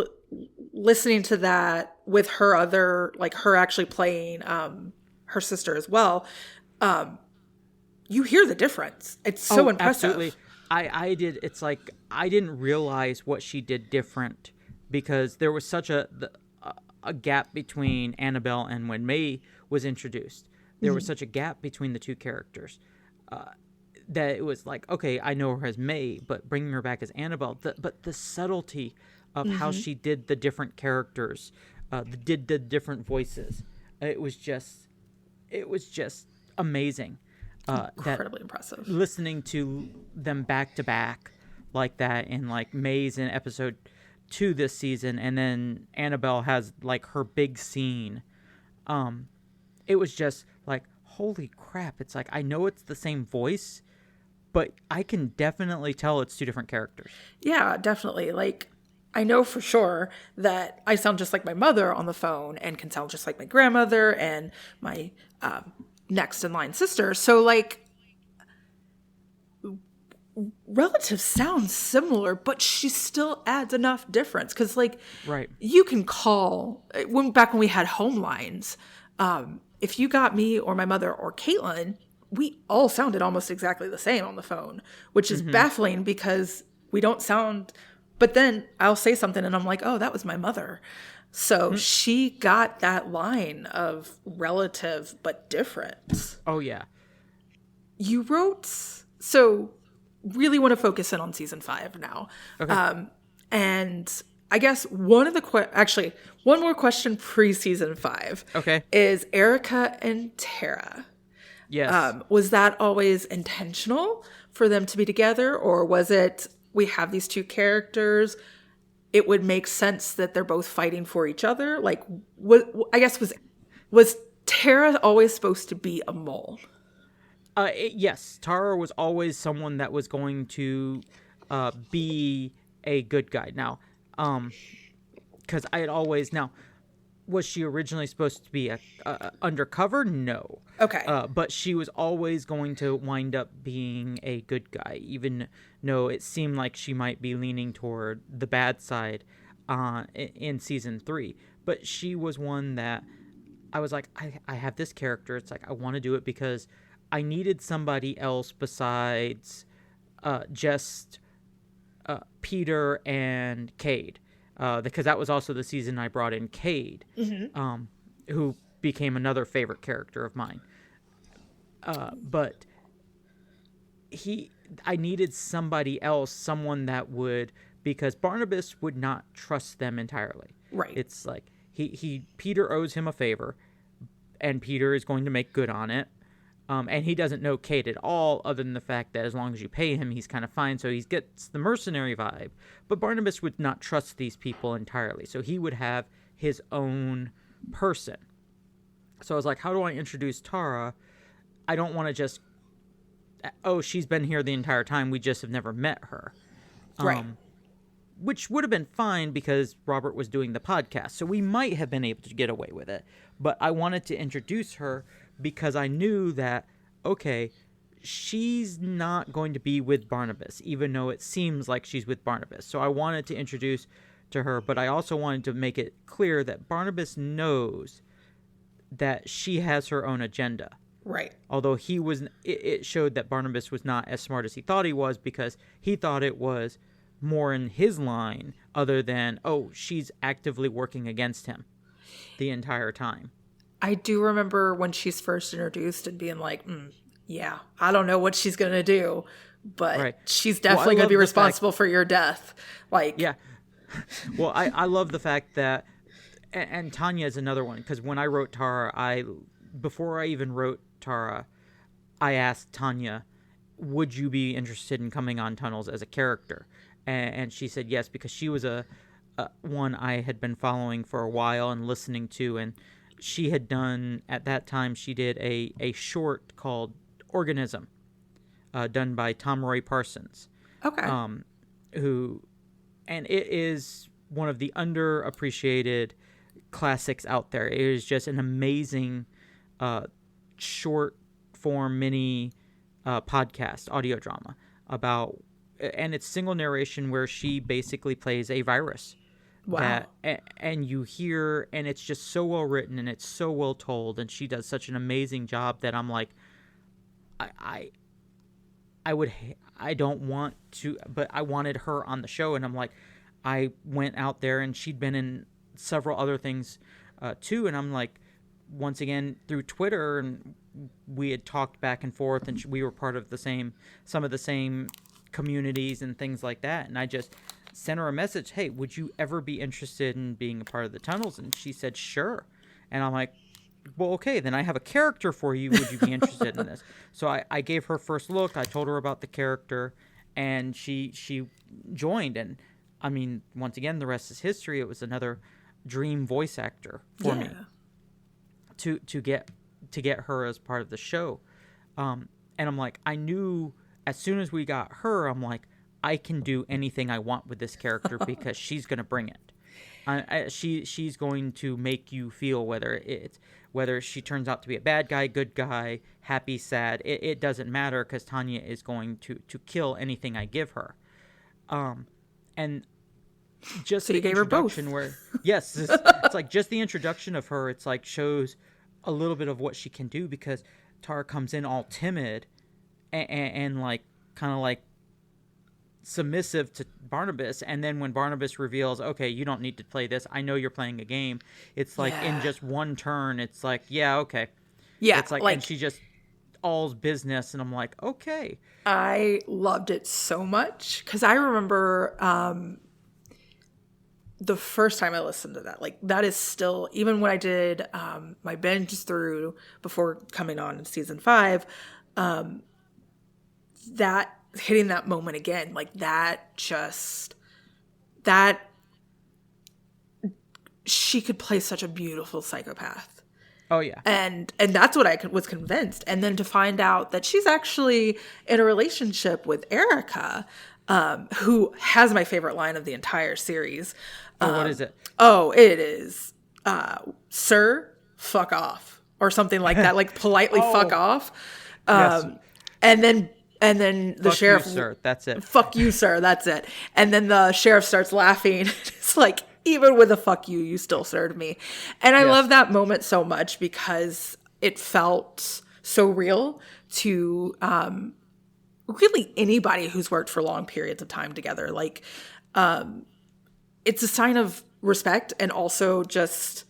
listening to that with her her actually playing her sister as well. You hear the difference. It's so impressive. Absolutely. I did. It's like I didn't realize what she did different because there was such a gap between Annabelle and when May was introduced. There was such a gap between the two characters that it was like, okay, I know her as May, but bringing her back as Annabelle. But the subtlety of how she did the different characters, did the different voices, it was just amazing. Incredibly impressive. Listening to them back to back like that, in like May's in episode 2 this season, and then Annabelle has like her big scene. It was just like, holy crap! It's like I know it's the same voice, but I can definitely tell it's two different characters. Yeah, definitely. Like, I know for sure that I sound just like my mother on the phone and can sound just like my grandmother and my next in line sister. So like relatives sound similar, but she still adds enough difference. Cause like, right. You can call back when we had home lines. If you got me or my mother or Caitlin, we all sounded almost exactly the same on the phone, which is baffling because we don't sound, but then I'll say something and I'm like, oh, that was my mother. So she got that line of relative but different. Oh, yeah. You wrote, so really want to focus in on season 5 now. Okay. And I guess one more question pre-season 5. Okay. Is Erica and Tara. Yes. Was that always intentional for them to be together, or was it we have these two characters? It would make sense that they're both fighting for each other. Like, was Tara always supposed to be a mole? Yes, Tara was always someone that was going to be a good guy. Now, because I had always was she originally supposed to be a undercover? No. Okay. But she was always going to wind up being a good guy, even though it seemed like she might be leaning toward the bad side in season 3. But she was one that I was like, I have this character. It's like I want to do it because I needed somebody else besides just Peter and Cade. Because that was also the season I brought in Cade, who became another favorite character of mine. But I needed somebody else, someone that would, because Barnabas would not trust them entirely. Right. It's like Peter owes him a favor, and Peter is going to make good on it. And he doesn't know Kate at all, other than the fact that as long as you pay him, he's kind of fine. So he gets the mercenary vibe. But Barnabas would not trust these people entirely. So he would have his own person. So I was like, how do I introduce Tara? I don't want to just, she's been here the entire time. We just have never met her. Right. Which would have been fine because Robert was doing the podcast. So we might have been able to get away with it. But I wanted to introduce her because I knew that, okay, she's not going to be with Barnabas, even though it seems like she's with Barnabas. So I wanted to introduce to her, but I also wanted to make it clear that Barnabas knows that she has her own agenda. Right. Although it showed that Barnabas was not as smart as he thought he was, because he thought it was more in his line other than, she's actively working against him the entire time. I do remember when she's first introduced and being like, yeah, I don't know what she's going to do, but she's definitely going to be responsible for your death. Like, yeah. Well, I love the fact that, and Tanya is another one, because when I wrote Tara, before I even wrote Tara, I asked Tanya, would you be interested in coming on Tunnels as a character? And she said yes, because she was a one I had been following for a while and listening to, and she had done, at that time, she did a short called Organism, done by Tom Roy Parsons. Okay. And it is one of the underappreciated classics out there. It is just an amazing short form mini podcast, audio drama about, and it's single narration where she basically plays a virus. Wow. And you hear, and it's just so well written and it's so well told, and she does such an amazing job that I'm like, I don't want to, but I wanted her on the show, and I'm like, I went out there, and she'd been in several other things too, and I'm like, once again through Twitter, and we had talked back and forth, and we were part of some of the same communities and things like that, and I just sent her a message, hey, would you ever be interested in being a part of the Tunnels? And she said, sure. And I'm like, well, okay, then I have a character for you. Would you be interested in this? So I gave her first look. I told her about the character, and she joined. And I mean, once again, the rest is history. It was another dream voice actor for me to get her as part of the show. And I'm like, I knew as soon as we got her, I'm like, I can do anything I want with this character because she's going to bring it. She's going to make you feel whether she turns out to be a bad guy, good guy, happy, sad. It doesn't matter, because Tanya is going to kill anything I give her. And just so the you gave her both. Yes, it's like just the introduction of her. It's like shows a little bit of what she can do, because Tara comes in all timid and like kind of like submissive to Barnabas, and then when Barnabas reveals, okay, you don't need to play this, I know you're playing a game, it's like in just one turn, it's like, yeah, okay, it's like and she just all's business, and I'm like, okay. I loved it so much, because I remember the first time I listened to that, like, that is still, even when I did my binge through before coming on in season 5, that hitting that moment again, like that she could play such a beautiful psychopath. Oh yeah. And that's what I was convinced. And then to find out that she's actually in a relationship with Erica, who has my favorite line of the entire series. What is it? Oh, it is, sir, fuck off, or something like that, like politely fuck off. Yes. And then the fuck sheriff, you, sir. That's it. Fuck you, sir. That's it. And then the sheriff starts laughing. It's like, even with a fuck you, you still served me. And I love that moment so much, because it felt so real to really anybody who's worked for long periods of time together. Like, it's a sign of respect, and also just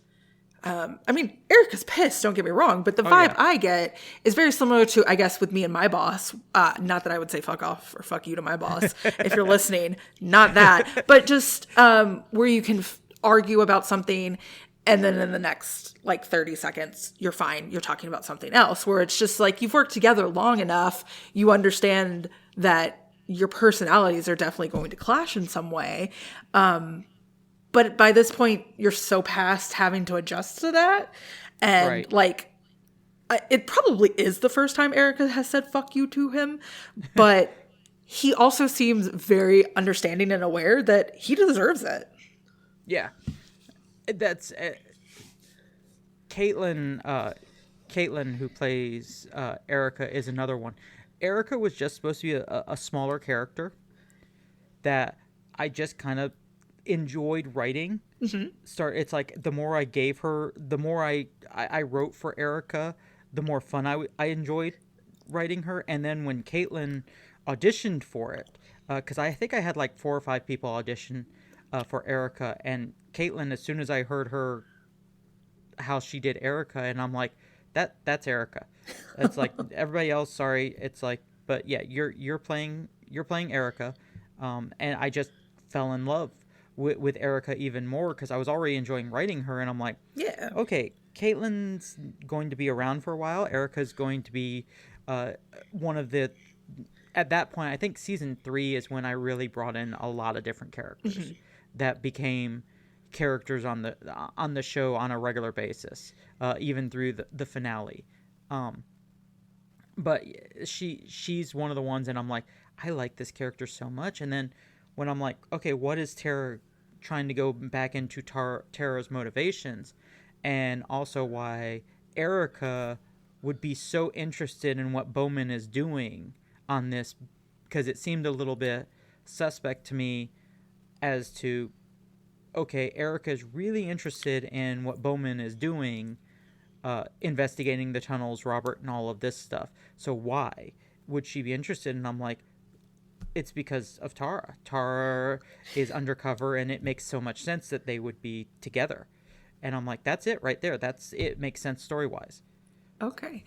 I mean, Erica's pissed, don't get me wrong, but the vibe I get is very similar to, I guess, with me and my boss. Not that I would say fuck off or fuck you to my boss if you're listening. Not that. But just where you can argue about something and then in the next, like, 30 seconds, you're fine. You're talking about something else, where it's just like you've worked together long enough. You understand that your personalities are definitely going to clash in some way. But by this point, you're so past having to adjust to that. And, like, it probably is the first time Erica has said fuck you to him. But he also seems very understanding and aware that he deserves it. Yeah. That's Caitlin, who plays Erica, is another one. Erica was just supposed to be a smaller character that I just kind of enjoyed writing. It's like the more I gave her, the more I wrote for Erica, the more fun I enjoyed writing her. And then when Caitlin auditioned for it, because I think I had like 4 or 5 people audition for Erica, and Caitlin, as soon as I heard her how she did Erica, and I'm like, that's Erica. It's like everybody else, sorry. It's like, but yeah, you're playing Erica, and I just fell in love with Erica even more because I was already enjoying writing her, and I'm like, yeah, okay, Caitlin's going to be around for a while. Erica's going to be one of the. At that point, I think season 3 is when I really brought in a lot of different characters that became characters on the show on a regular basis, even through the finale. But she's one of the ones, and I'm like, I like this character so much. And then when I'm like, okay, what is Tara trying to go back into Tara's motivations, and also why Erica would be so interested in what Bowman is doing on this, because it seemed a little bit suspect to me as to, okay, Erica's really interested in what Bowman is doing, investigating the tunnels, Robert, and all of this stuff. So why would she be interested? And I'm like, it's because of Tara. Tara is undercover, and it makes so much sense that they would be together. And I'm like, that's it right there. It makes sense story-wise. Okay,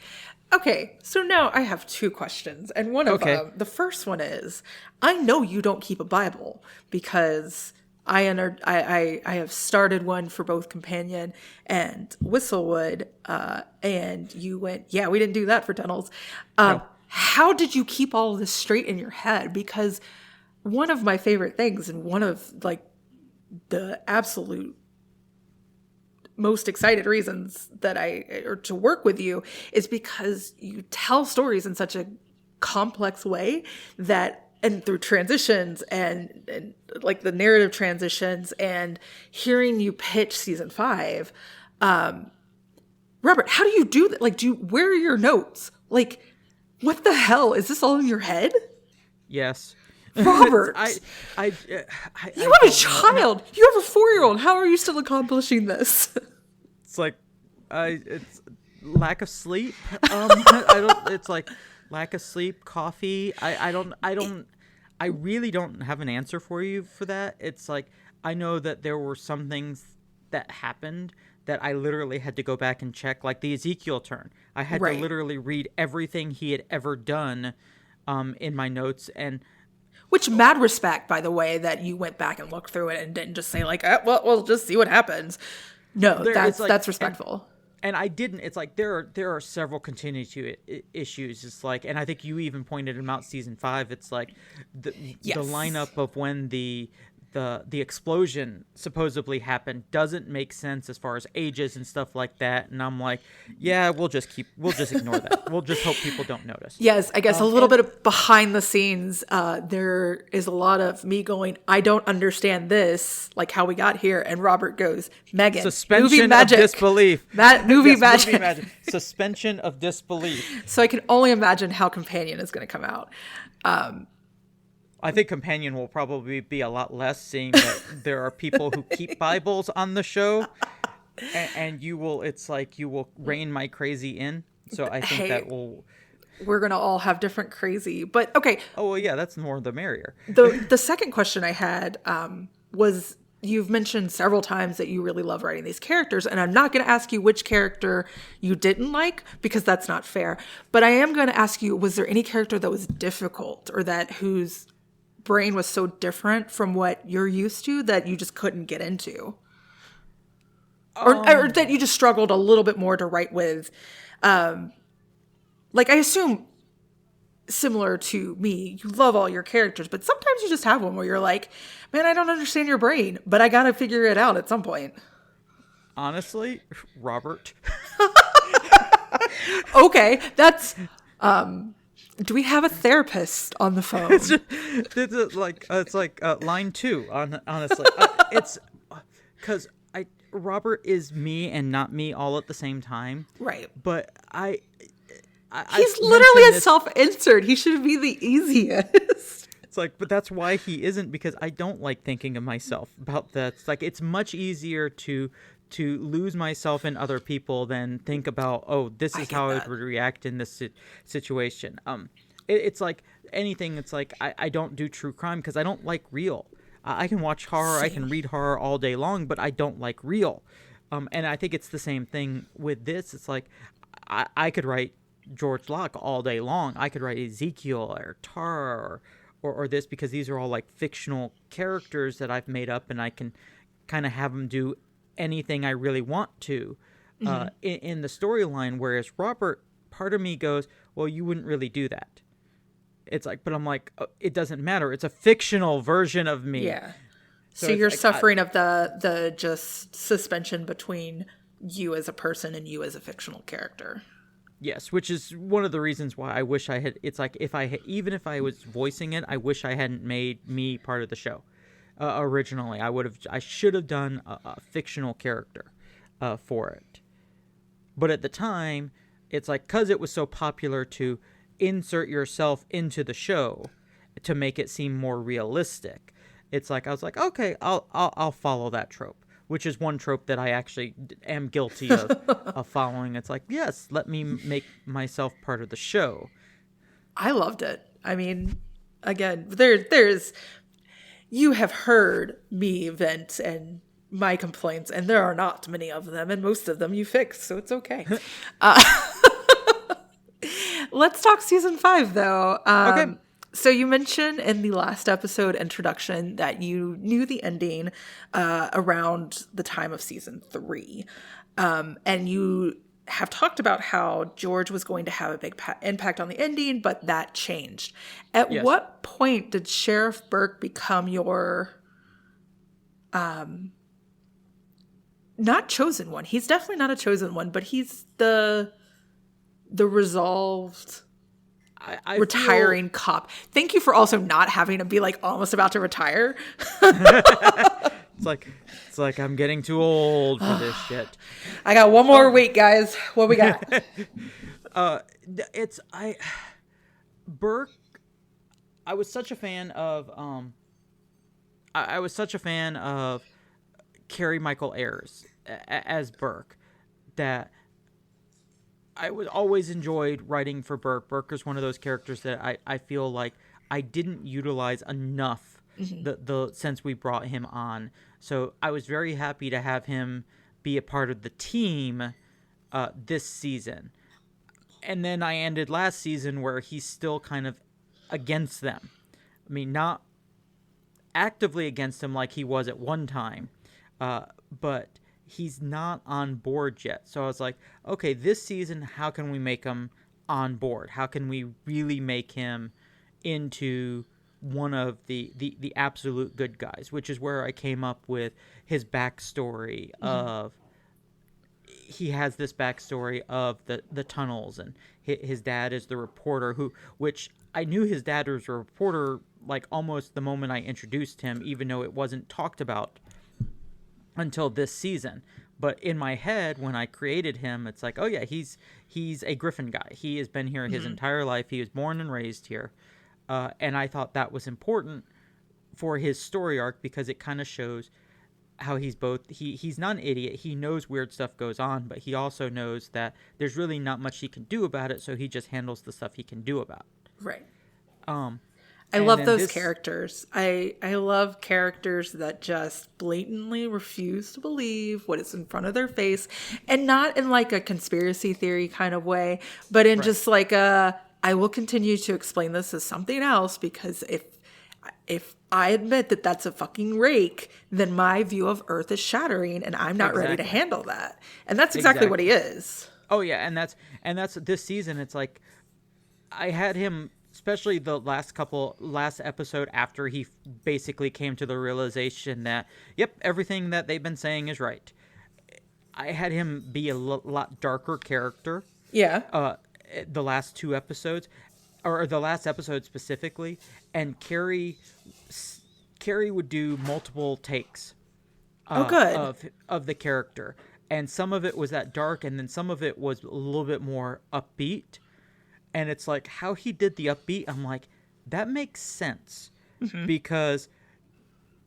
so now I have 2 questions, and one of them, the first one is, I know you don't keep a Bible, because I have started one for both Companion and Whistlewood, and you went, yeah, we didn't do that for tunnels. No. How did you keep all of this straight in your head? Because one of my favorite things, and one of, like, the absolute most excited reasons that to work with you is because you tell stories in such a complex way that, and through transitions and like the narrative transitions, and hearing you pitch season 5, Robert, how do you do that? Like, where are your notes? Like, what the hell? Is this all in your head? Yes. Robert, you have a child. You have a 4-year-old. How are you still accomplishing this? It's like, it's lack of sleep. It's like lack of sleep, coffee. I really don't have an answer for you for that. It's like, I know that there were some things that happened that I literally had to go back and check, like the Ezekiel Turn. I had to literally read everything he had ever done in my notes, and which, mad respect, by the way, that you went back and looked through it and didn't just say like, well, we'll just see what happens. No, that's respectful. And I didn't. It's like there are several continuity issues. It's like, and I think you even pointed them out season 5. It's like the lineup of when the explosion supposedly happened doesn't make sense as far as ages and stuff like that. And I'm like, yeah, we'll just ignore that. We'll just hope people don't notice. Yes, I guess a little bit of behind the scenes. There is a lot of me going, I don't understand this, like how we got here. And Robert goes, Meghan, suspension movie magic. Of disbelief. Movie magic. Suspension of disbelief. So I can only imagine how Companion is going to come out. I think Companion will probably be a lot less, seeing that there are people who keep Bibles on the show, and you will rein my crazy in. So I think that will. We're gonna all have different crazy, but okay. Oh well, yeah, that's more the merrier. The second question I had was you've mentioned several times that you really love writing these characters, and I'm not going to ask you which character you didn't like because that's not fair. But I am going to ask you, was there any character that was difficult or that whose brain was so different from what you're used to that you just couldn't get into? Or that you just struggled a little bit more to write with? Like, I assume, similar to me, you love all your characters, but sometimes you just have one where you're like, man, I don't understand your brain, but I gotta figure it out at some point. Honestly, Robert. Okay, that's do we have a therapist on the phone? It's like line 2 honestly. It's because Robert is me and not me all at the same time, right? But he's literally a self-insert. He should be the easiest. It's like, but that's why he isn't, because I don't like thinking of myself about that. It's like, it's much easier to lose myself in other people than think about, oh, this is how I would react in this situation. It's like anything. It's like, I don't do true crime because I don't like real. I can watch horror, I can read horror all day long, but I don't like real. And I think it's the same thing with this. It's like, I could write George Locke all day long. I could write Ezekiel or Tar or this, because these are all like fictional characters that I've made up, and I can kind of have them do anything I really want to in the storyline. Whereas Robert, part of me goes, well, you wouldn't really do that. It's like, but I'm like, it doesn't matter. It's a fictional version of me. Yeah. So you're like, suffering of the just suspension between you as a person and you as a fictional character. Yes, which is one of the reasons why I wish I had. It's like, even if I was voicing it, I wish I hadn't made me part of the show originally. I should have done a fictional character for it. But at the time, it's like, because it was so popular to insert yourself into the show to make it seem more realistic. It's like, I was like, okay, I'll follow that trope, which is one trope that I actually am guilty of following. It's like, yes, let me make myself part of the show. I loved it. I mean, again, there's you have heard me vent and my complaints, and there are not many of them, and most of them you fix, so it's okay. Let's talk season 5, though. Okay. So you mentioned in the last episode introduction that you knew the ending around the time of season 3. And you have talked about how George was going to have a big impact on the ending, but that changed. At what point did Sheriff Burke become your not chosen one? He's definitely not a chosen one, but he's the resolved retiring cop. Thank you for also not having to be like almost about to retire. It's like I'm getting too old for this shit. I got one more week, guys. What we got? Burke. I was such a fan of I was such a fan of Carey Michael Ayers as Burke that I was always enjoyed writing for Burke. Burke is one of those characters that I feel like I didn't utilize enough since we brought him on. So I was very happy to have him be a part of the team this season. And then I ended last season where he's still kind of against them. I mean, not actively against them like he was at one time, but he's not on board yet. So I was like, okay, this season, how can we make him on board? How can we really make him into one of the absolute good guys? Which is where I came up with his backstory of, he has this backstory of the tunnels, and his dad is the reporter which I knew his dad was a reporter like almost the moment I introduced him, even though it wasn't talked about until this season. But in my head, when I created him, it's like, oh yeah, he's a Griffin guy. He has been here his entire life. He was born and raised here. And I thought that was important for his story arc because it kind of shows how he's not an idiot. He knows weird stuff goes on, but he also knows that there's really not much he can do about it, so he just handles the stuff he can do about it. Right. I love those characters. I love characters that just blatantly refuse to believe what is in front of their face, and not in like a conspiracy theory kind of way, but in just like I will continue to explain this as something else, because if I admit that that's a fucking rake, then my view of Earth is shattering, and I'm not ready to handle that. And that's exactly what he is. Oh yeah, and that's this season. It's like I had him. Especially the last episode after he basically came to the realization that, yep, everything that they've been saying is right. I had him be a lot darker character. Yeah. The last 2 episodes, or the last episode specifically, and Carrie would do multiple takes. Good. Of the character, and some of it was that dark, and then some of it was a little bit more upbeat. And it's like how he did the upbeat. I'm like, that makes sense because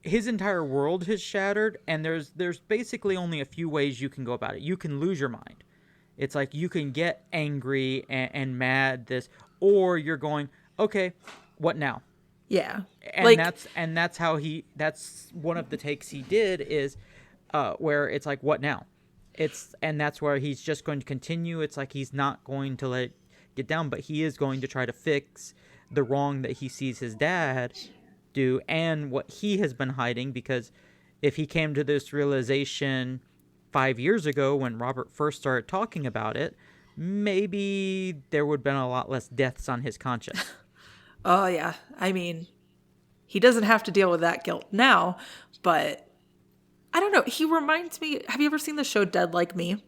his entire world has shattered, and there's basically only a few ways you can go about it. You can lose your mind. It's like you can get angry and mad, or you're going, okay, what now? Yeah, and that's that's one of the takes he did is where it's like, what now? And that's where he's just going to continue. It's like he's not going to let get down, but he is going to try to fix the wrong that he sees his dad do and what he has been hiding, because if he came to this realization 5 years ago when Robert first started talking about it, maybe there would have been a lot less deaths on his conscience. Oh yeah, I mean, he doesn't have to deal with that guilt now, but I don't know, he reminds me, have you ever seen the show Dead Like Me?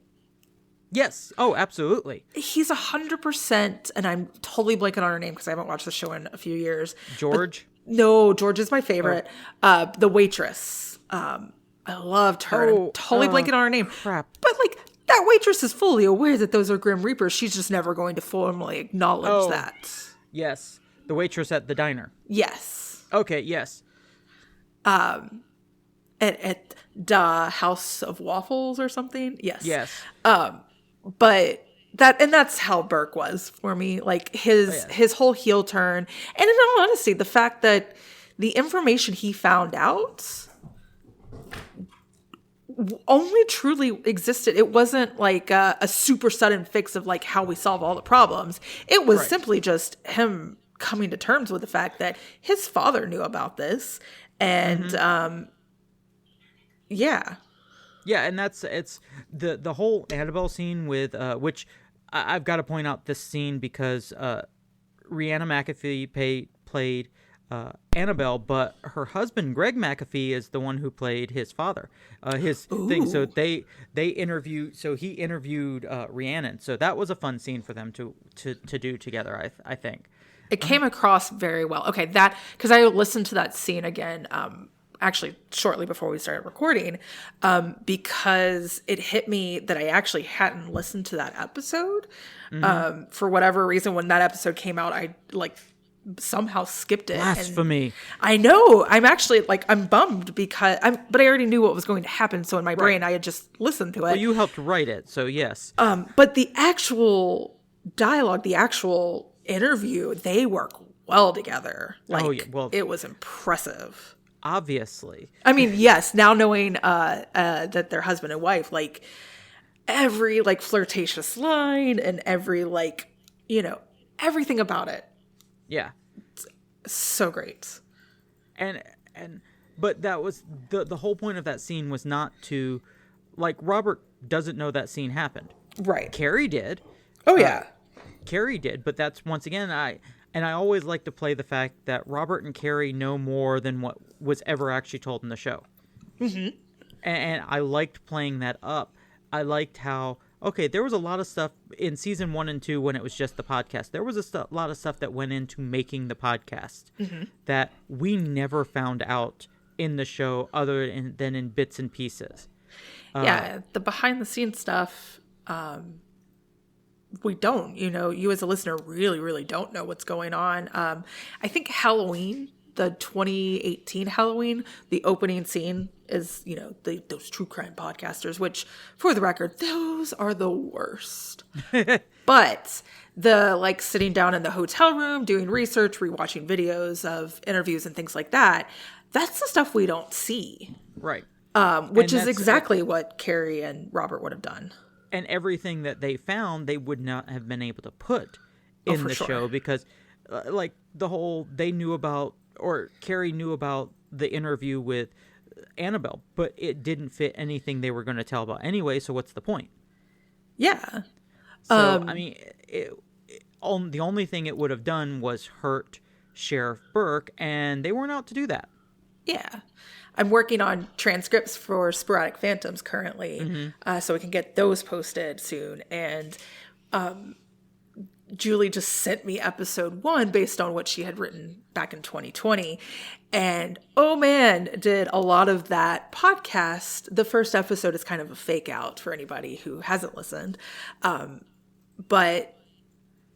Yes. Oh, absolutely. He's 100%, and I'm totally blanking on her name because I haven't watched the show in a few years. George? No, George is my favorite. Oh. The waitress. I loved her. I'm totally blanking on her name. Crap. But like, that waitress is fully aware that those are Grim Reapers. She's just never going to formally acknowledge that. Yes. The waitress at the diner. Yes. Okay, yes. At the House of Waffles or something. Yes. Yes. But that's how Burke was for me. Like his whole heel turn. And in all honesty, the fact that the information he found out only truly existed. It wasn't like a super sudden fix of like how we solve all the problems. It was simply just him coming to terms with the fact that his father knew about this. And, yeah. Yeah, and it's the whole Annabelle scene with which I've got to point out this scene because Rhianna McAfee played Annabelle, but her husband Greg McAfee is the one who played his father. His thing. So he interviewed Rhiannon. So that was a fun scene for them to do together. I think it came across very well. Okay, that because I listened to that scene again. Actually shortly before we started recording, because it hit me that I actually hadn't listened to that episode. For whatever reason, when that episode came out, I like somehow skipped it. Blasphemy. And I know. I'm actually like, I'm bummed because but I already knew what was going to happen. So in my brain, I had just listened to it. Well, you helped write it. So yes. But the actual dialogue, the actual interview, they work well together. Like, it was impressive. Obviously. I mean, yes, now knowing that they're husband and wife, like every like flirtatious line and every like, everything about it. Yeah. It's so great. But that was the whole point of that scene was not to, like, Robert doesn't know that scene happened. Right. Carrie did. Oh yeah. Carrie did, but that's once again I always like to play the fact that Robert and Carrie know more than what was ever actually told in the show. Mm-hmm. And I liked playing that up. I liked how, there was a lot of stuff in season 1 and 2 when it was just the podcast. There was a lot of stuff that went into making the podcast that we never found out in the show other than in bits and pieces. The behind the scenes stuff, we don't, you as a listener really, really don't know what's going on. I think Halloween, the 2018 Halloween, the opening scene is, those true crime podcasters, which for the record, those are the worst. But the like sitting down in the hotel room, doing research, rewatching videos of interviews and things like that, that's the stuff we don't see. Right. Which is exactly what Carrie and Robert would have done. And everything that they found, they would not have been able to put in the show because, like, they knew about, or Carrie knew about the interview with Annabelle, but it didn't fit anything they were going to tell about anyway, so what's the point? Yeah. So, I mean, the only thing it would have done was hurt Sheriff Burke, and they weren't out to do that. Yeah. I'm working on transcripts for Sporadic Phantoms currently, so we can get those posted soon. And Julie just sent me episode 1 based on what she had written back in 2020. And oh man, did a lot of that podcast. The first episode is kind of a fake out for anybody who hasn't listened. But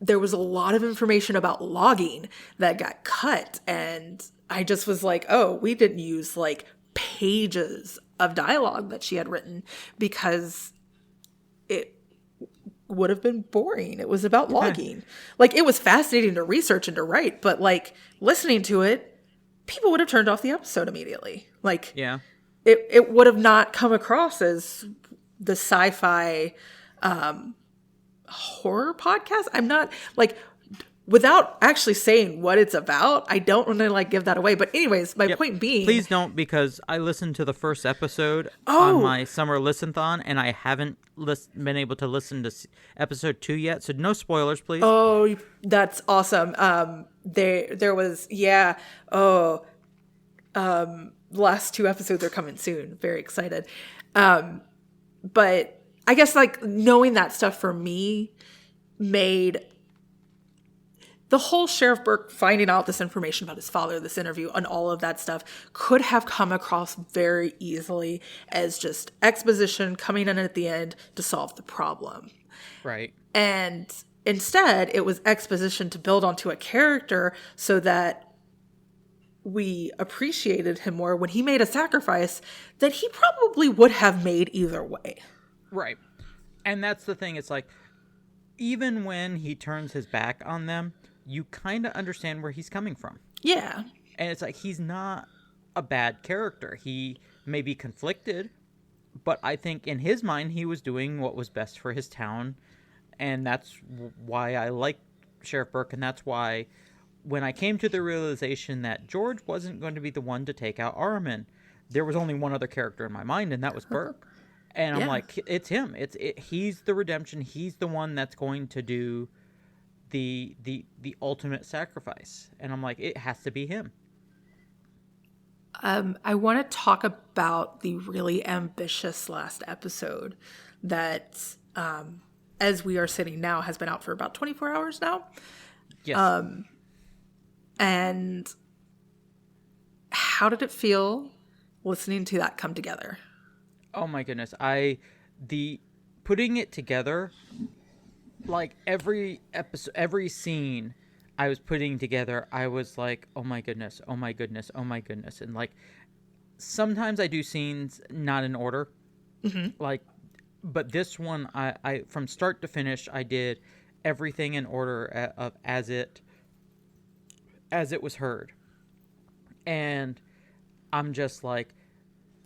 there was a lot of information about logging that got cut, and I just was like, oh, we didn't use like pages of dialogue that she had written because it would have been boring. It was about logging. Like, it was fascinating to research and to write, but like listening to it, people would have turned off the episode immediately. Like, yeah, it would have not come across as the sci-fi horror podcast. I'm not like, without actually saying what it's about, I don't want to like give that away. But anyways, my point being, please don't, because I listened to the first episode on my summer listen-thon, and I haven't been able to listen to episode 2 yet. So no spoilers, please. Oh, that's awesome. There was last 2 episodes are coming soon. Very excited. But I guess like knowing that stuff for me made the whole Sheriff Burke finding out this information about his father, this interview, and all of that stuff could have come across very easily as just exposition coming in at the end to solve the problem. Right. And instead, it was exposition to build onto a character so that we appreciated him more when he made a sacrifice that he probably would have made either way. Right. And that's the thing. It's like, even when he turns his back on them, you kind of understand where he's coming from. Yeah. And it's like, he's not a bad character. He may be conflicted, but I think in his mind, he was doing what was best for his town. And that's why I like Sheriff Burke. And that's why when I came to the realization that George wasn't going to be the one to take out Armin, there was only one other character in my mind, and that was Burke. And I'm like, it's him. He's the redemption. He's the one that's going to do the ultimate sacrifice. And I'm like, it has to be him. I want to talk about the really ambitious last episode that, as we are sitting now, has been out for about 24 hours now. Yes. And how did it feel listening to that come together? Oh my goodness. Putting it together, like every episode, every scene I was putting together, I was like, oh my goodness, oh my goodness, oh my goodness. And like, sometimes I do scenes not in order. Mm-hmm. Like, but this one, I from start to finish, I did everything in order of as it was heard. And I'm just like,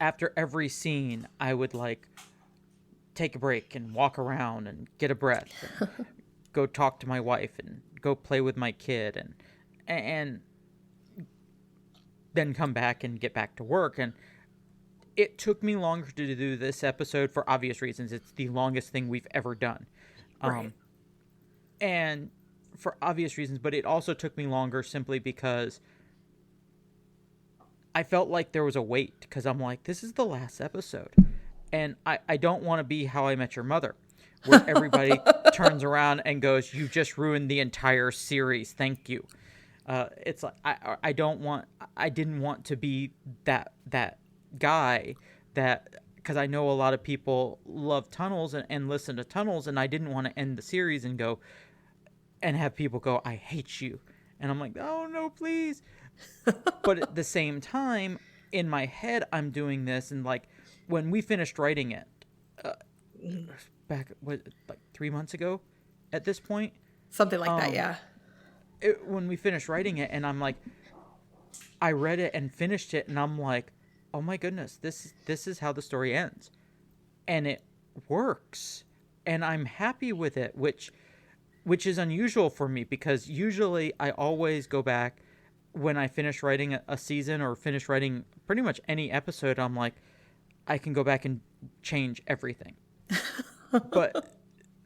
after every scene, I would like take a break and walk around and get a breath, and go talk to my wife and go play with my kid, and then come back and get back to work. And it took me longer to do this episode for obvious reasons. It's the longest thing we've ever done. Right. And for obvious reasons, but it also took me longer simply because I felt like there was a weight, because I'm like, this is the last episode. And I don't want to be How I Met Your Mother, where everybody turns around and goes, you just ruined the entire series. Thank you. It's like, I didn't want to be that guy because I know a lot of people love Tunnels and listen to Tunnels, and I didn't want to end the series and go and have people go, I hate you. And I'm like, oh no, please. But at the same time, in my head, I'm doing this, and like when we finished writing it, back like 3 months ago, at this point, Something like that, yeah. When we finished writing it, and I'm like, I read it and finished it, and I'm like, oh my goodness, this is how the story ends. And it works. And I'm happy with it, which is unusual for me, because usually I always go back when I finish writing a season or finish writing pretty much any episode. I'm like, I can go back and change everything. But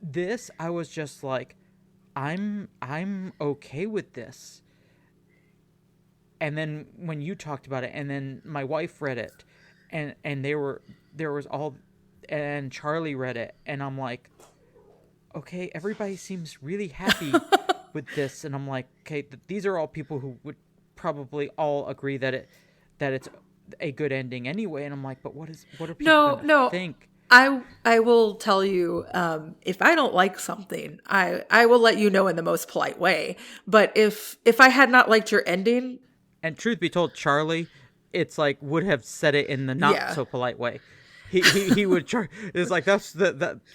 this, I was just like, I'm okay with this. And then when you talked about it, and then my wife read it, and and Charlie read it, and I'm like, okay, everybody seems really happy with this, and I'm like, okay, these are all people who would probably all agree that it's a good ending anyway, and I'm like, but what are people gonna think? I will tell you, if I don't like something, I will let you know in the most polite way. But if I had not liked your ending, and truth be told, Charlie, it's like would have said it in the not so polite way. He would it's like that's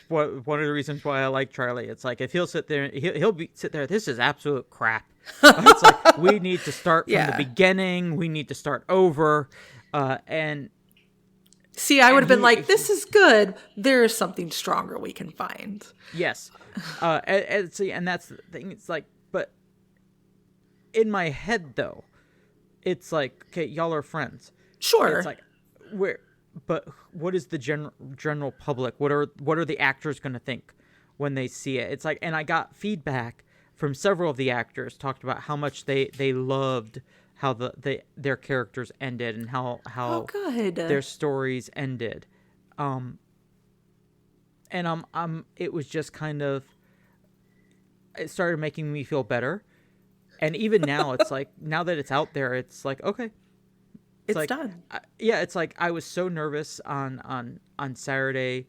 one of the reasons why I like Charlie. It's like if he'll sit there, he'll sit there. This is absolute crap. It's like we need to start from the beginning. We need to start over. And see, I would have been like, this is good. There is something stronger we can find. Yes. And that's the thing. It's like, but in my head though, it's like, okay, y'all are friends. Sure. It's like but what is the general public? What are the actors going to think when they see it? It's like, and I got feedback from several of the actors talked about how much they loved how their characters ended and how good. Their stories ended. And it was just kind of, it started making me feel better. And even now, it's like, now that it's out there, it's like, okay. It's like, done. It's like I was so nervous on Saturday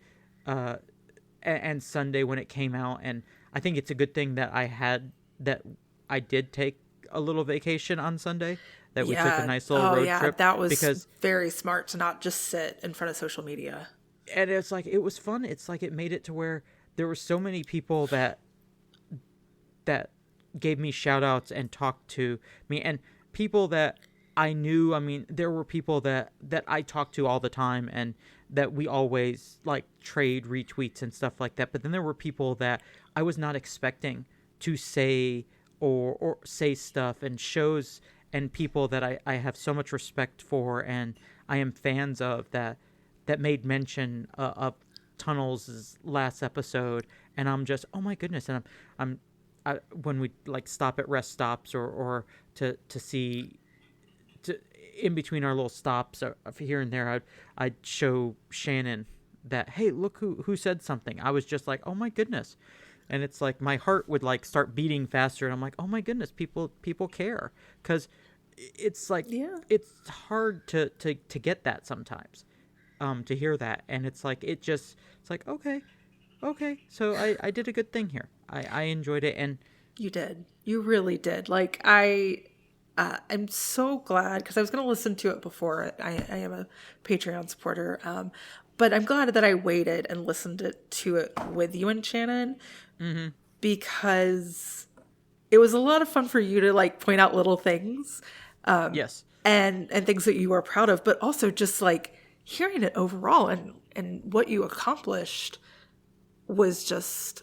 and Sunday when it came out, and I think it's a good thing that I did take a little vacation on Sunday, that we took a nice little road trip. That was very smart to not just sit in front of social media. And it's like, it was fun. It's like it made it to where there were so many people that gave me shout outs and talked to me, and people that I knew. I mean, there were people that I talked to all the time and that we always like trade retweets and stuff like that. But then there were people that I was not expecting to say or say stuff, and shows and people that I have so much respect for and I am fans of that made mention of Tunnels' last episode. And I'm just, oh my goodness. And I when we like stop at rest stops or to see, in between our little stops here and there, I'd show Shannon that, hey, look who said something. I was just like, oh my goodness. And it's like my heart would like start beating faster, and I'm like, oh my goodness, people care, because it's like it's hard to get that sometimes, to hear that. And it's like it's like okay, so I did a good thing here. I enjoyed it. And you did, you really did. Like I'm so glad, because I was going to listen to it before. I am a Patreon supporter, but I'm glad that I waited and listened to it with you and Shannon, because it was a lot of fun for you to like point out little things, yes, and things that you were proud of, but also just like hearing it overall and what you accomplished was just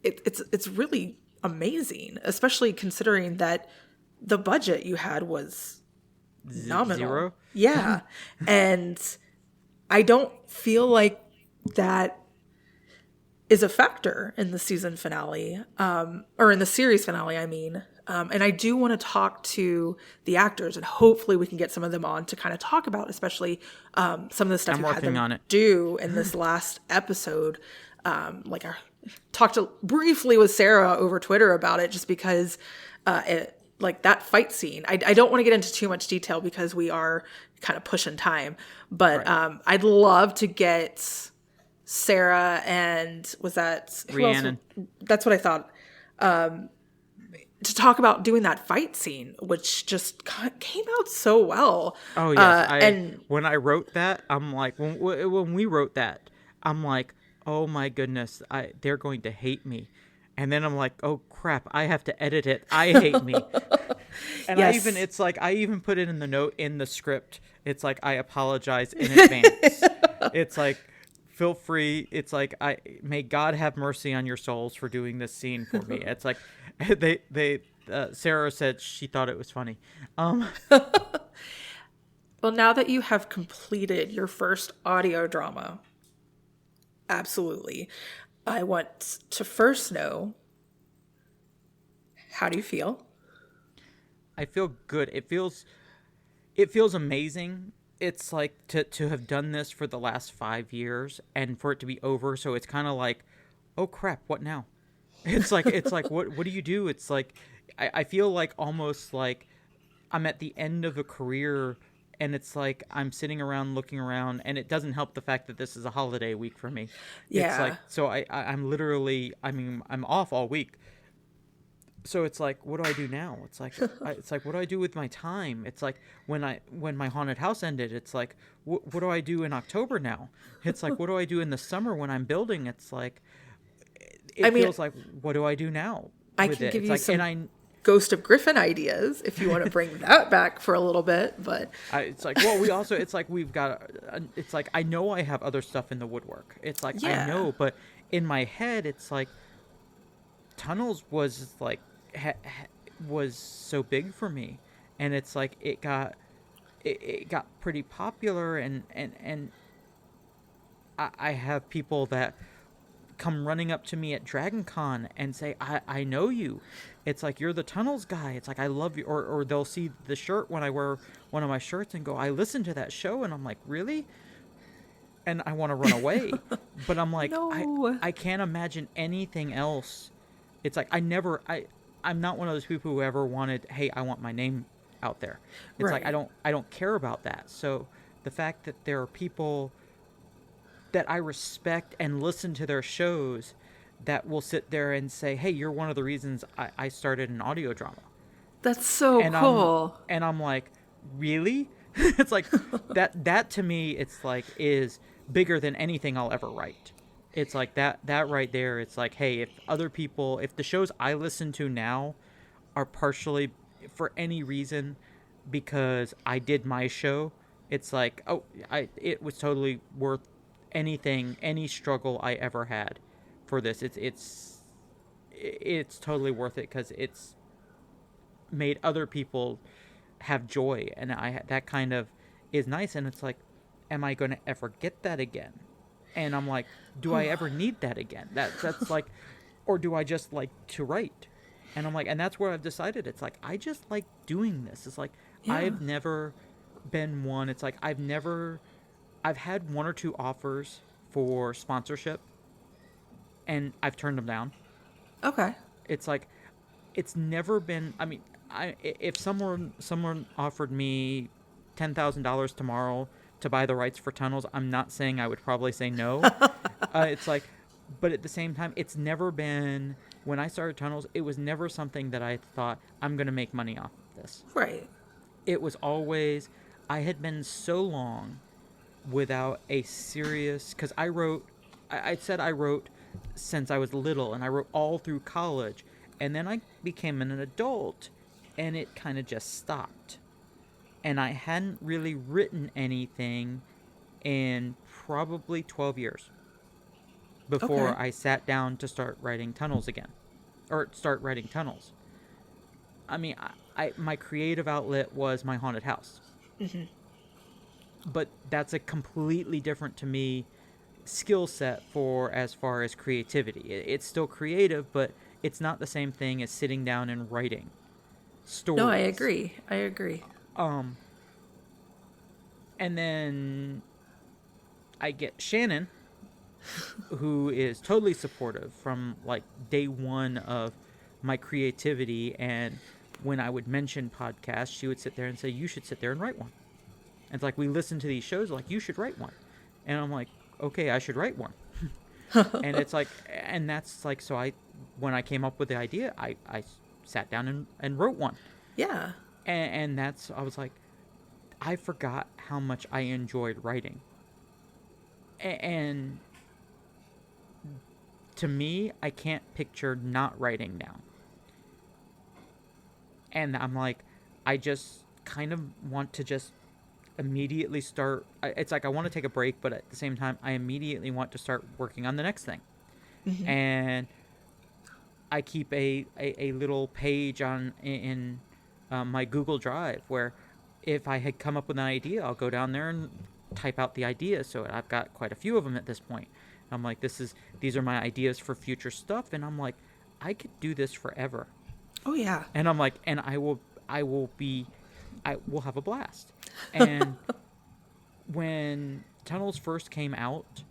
it's really amazing, especially considering that the budget you had was nominal. 0? Yeah. And I don't feel like that is a factor in the season finale, or in the series finale, I mean. And I do want to talk to the actors, and hopefully we can get some of them on to kind of talk about, especially some of the stuff you had them do in this last episode. Like I talked briefly with Sarah over Twitter about it, just because like that fight scene. I don't want to get into too much detail because we are kind of pushing time, but right. I'd love to get Sarah and was that Rhiannon? That's what I thought. To talk about doing that fight scene, which just came out so well. Oh yes, and when I wrote that, I'm like, when we wrote that, I'm like, oh my goodness, they're going to hate me. And then I'm like, oh crap, I have to edit it. I hate me. And Yes. I even put it in the note in the script. It's like, I apologize in advance. It's like, feel free. It's like, may God have mercy on your souls for doing this scene for me. It's like, Sarah said she thought it was funny. Well, now that you have completed your first audio drama, absolutely, I want to first know, how do you feel? I feel good. It feels amazing. It's like to have done this for the last 5 years and for it to be over. So it's kind of like, oh crap, what now? It's like what do you do? It's like I feel like almost like I'm at the end of a career, and it's like I'm sitting around looking around, and it doesn't help the fact that this is a holiday week for me. Yeah. It's like, so I'm literally, I'm off all week. So it's like, what do I do now? It's like, what do I do with my time? It's like when my haunted house ended, it's like, what do I do in October now? It's like, what do I do in the summer when I'm building? It's like, it feels like, what do I do now? I can give you some Ghost of Griffin ideas if you want to bring that back for a little bit, but it's like, well, we also, it's like, we've got, it's like, I know I have other stuff in the woodwork. It's like, I know, but in my head, it's like, Tunnels was like, was so big for me, and it's like it got pretty popular, and I have people that come running up to me at Dragon Con and say, I know you. It's like, you're the Tunnels guy. It's like, I love you. Or they'll see the shirt when I wear one of my shirts and go, I listened to that show. And I'm like, really? And I want to run away. But I'm like, no. I can't imagine anything else. It's like, I'm not one of those people who ever wanted, hey, I want my name out there. It's right. like, I don't care about that. So the fact that there are people that I respect and listen to their shows that will sit there and say, hey, you're one of the reasons I started an audio drama. That's so cool. I'm like, really? It's like, that to me, it's like, is bigger than anything I'll ever write. It's like that right there. It's like, hey, if the shows I listen to now are partially for any reason because I did my show, it's like, oh, it was totally worth anything, any struggle I ever had for this. It's totally worth it because it's made other people have joy, and that kind of is nice. And it's like, am I going to ever get that again? And I'm like, do I ever need that again? That's like, or do I just like to write? And I'm like, and that's where I've decided. It's like, I just like doing this. It's like, I've never been one. It's like, I've had 1 or 2 offers for sponsorship, and I've turned them down. Okay. It's like, it's never been, if someone offered me $10,000 tomorrow to buy the rights for Tunnels, I'm not saying I would probably say no. It's like, but at the same time, it's never been, when I started Tunnels, it was never something that I thought, I'm going to make money off of this. Right. It was always, I had been so long without a serious, because I wrote since I was little, and I wrote all through college, and then I became an adult, and it kind of just stopped. And I hadn't really written anything in probably 12 years before I sat down to start writing Tunnels again, or start writing Tunnels. My creative outlet was my haunted house. Mm-hmm. But that's a completely different, to me, skill set for as far as creativity. It's still creative, but it's not the same thing as sitting down and writing stories. No, I agree. And then I get Shannon, who is totally supportive from like day one of my creativity. And when I would mention podcasts, she would sit there and say, you should sit there and write one. And it's like, we listen to these shows, like, you should write one. And I'm like, okay, I should write one. And it's like, and that's like, so when I came up with the idea, I sat down and wrote one. Yeah. And that's, I was like, I forgot how much I enjoyed writing. And to me, I can't picture not writing now. And I'm like, I just kind of want to just immediately start. It's like I want to take a break, but at the same time, I immediately want to start working on the next thing. Mm-hmm. And I keep a little page in my Google Drive where if I had come up with an idea, I'll go down there and type out the idea. So I've got quite a few of them at this point. I'm like, these are my ideas for future stuff, and I'm like, I could do this forever. Oh yeah. And I'm like, and I will have a blast. And when Tunnels first came out,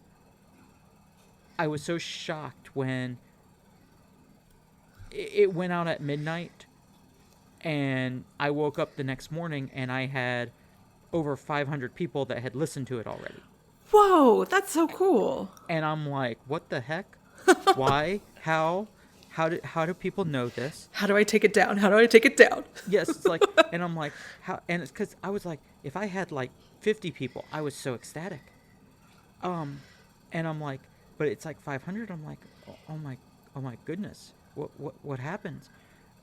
I was so shocked when it went out at midnight, and I woke up the next morning and I had over 500 people that had listened to it already. Whoa, that's so cool. And I'm like, what the heck? Why? How do people know this? How do I take it down? How do I take it down? Yes, it's like, and I'm like, how? And it's because I was like, if I had like 50 people, I was so ecstatic. And I'm like, but it's like 500. I'm like, oh my goodness, what happens?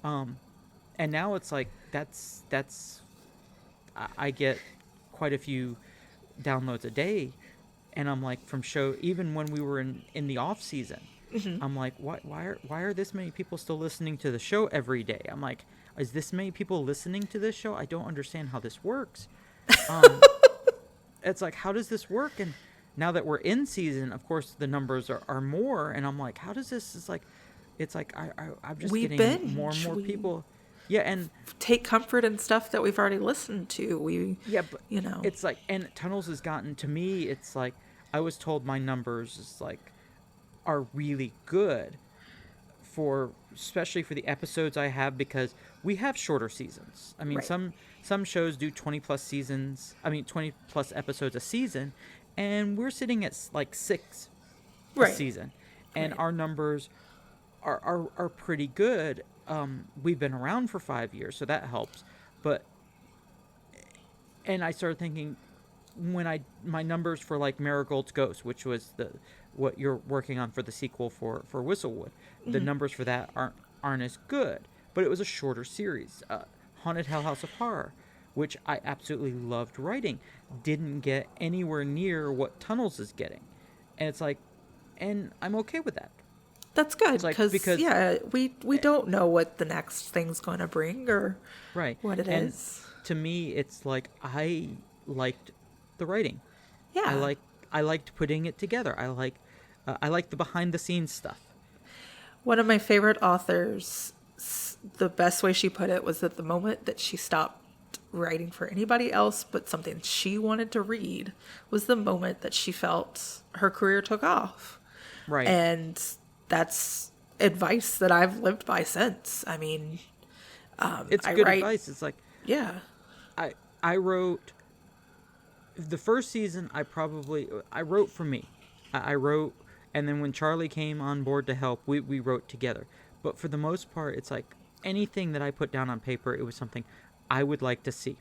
And now it's like that's I get quite a few downloads a day, and I'm like, from show, even when we were in the off season. Mm-hmm. I'm like, why are this many people still listening to the show every day? I'm like, is this many people listening to this show? I don't understand how this works. It's like, how does this work? And now that we're in season, of course, the numbers are more. And I'm like, how does this? It's like I'm just getting more and more people. Yeah, and take comfort in stuff that we've already listened to. But it's like, and Tunnels has gotten to me. It's like I was told my numbers is like are really good especially for the episodes I have, because we have shorter seasons. I mean, right. Some shows do 20 plus episodes a season, and we're sitting at like 6 a season, and our numbers are pretty good. We've been around for 5 years, so that helps. And I started thinking, when my numbers for like Marigold's Ghost, which was what you're working on for the sequel for Whistlewood, mm-hmm. the numbers for that aren't as good, but it was a shorter series. Haunted Hell House of Horror, which I absolutely loved writing, didn't get anywhere near what Tunnels is getting, and it's like, and I'm okay with that. That's good, because we don't know what the next thing's going to bring or what it is. To me, it's like I liked the writing. Yeah, I liked putting it together. I like the behind the scenes stuff. One of my favorite authors, the best way she put it was that the moment that she stopped writing for anybody else but something she wanted to read was the moment that she felt her career took off. Right. And that's advice that I've lived by since. I mean, it's good advice. It's like, yeah, I wrote the first season. I wrote for me. I wrote, and then when Charlie came on board to help, we wrote together. But for the most part, it's like anything that I put down on paper, it was something I would like to see.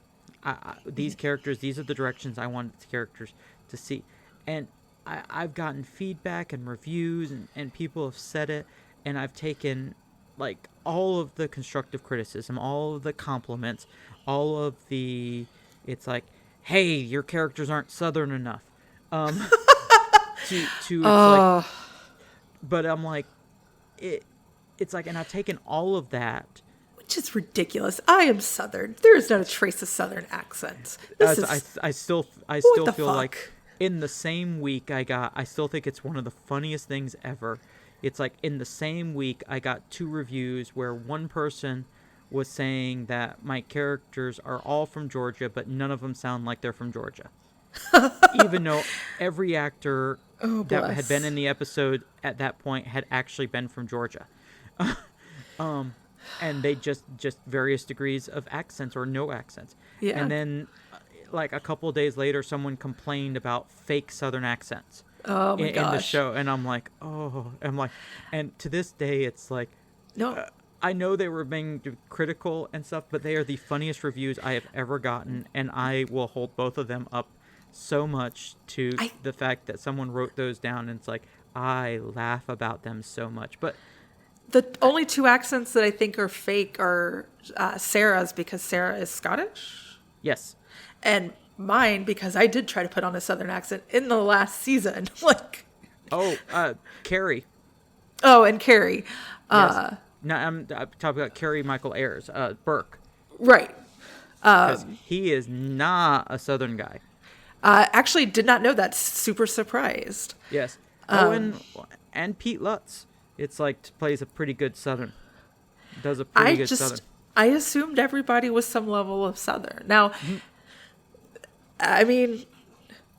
These characters, these are the directions I wanted the characters to see. And I've gotten feedback and reviews, and people have said it, and I've taken like all of the constructive criticism, all of the compliments, all of the, it's like, hey, your characters aren't Southern enough. Like, but I'm like, it's like, and I've taken all of that, which is ridiculous. I am Southern. There is not a trace of Southern accent. I still feel like in the same week I still think it's one of the funniest things ever. It's like in the same week I got 2 reviews where one person was saying that my characters are all from Georgia, but none of them sound like they're from Georgia. Even though every actor that had been in the episode at that point had actually been from Georgia. And they just various degrees of accents or no accents. Yeah. And then like a couple of days later, someone complained about fake Southern accents in the show. And I'm like, and to this day, it's like, no. I know they were being critical and stuff, but they are the funniest reviews I have ever gotten, and I will hold both of them up so much to the fact that someone wrote those down, and it's like, I laugh about them so much. But the only two accents that I think are fake are Sarah's, because Sarah is Scottish. yes. And mine, because I did try to put on a Southern accent in the last season. Like, Carrie. oh, and Carrie. Yes. No, I'm talking about Carrie Michael Ayers, Burke. Right. Because he is not a Southern guy. Actually, did not know that. Super surprised. Yes. And Pete Lutz. It's like plays a pretty good Southern. Does a pretty good Southern. I assumed everybody was some level of Southern. Now, I mean,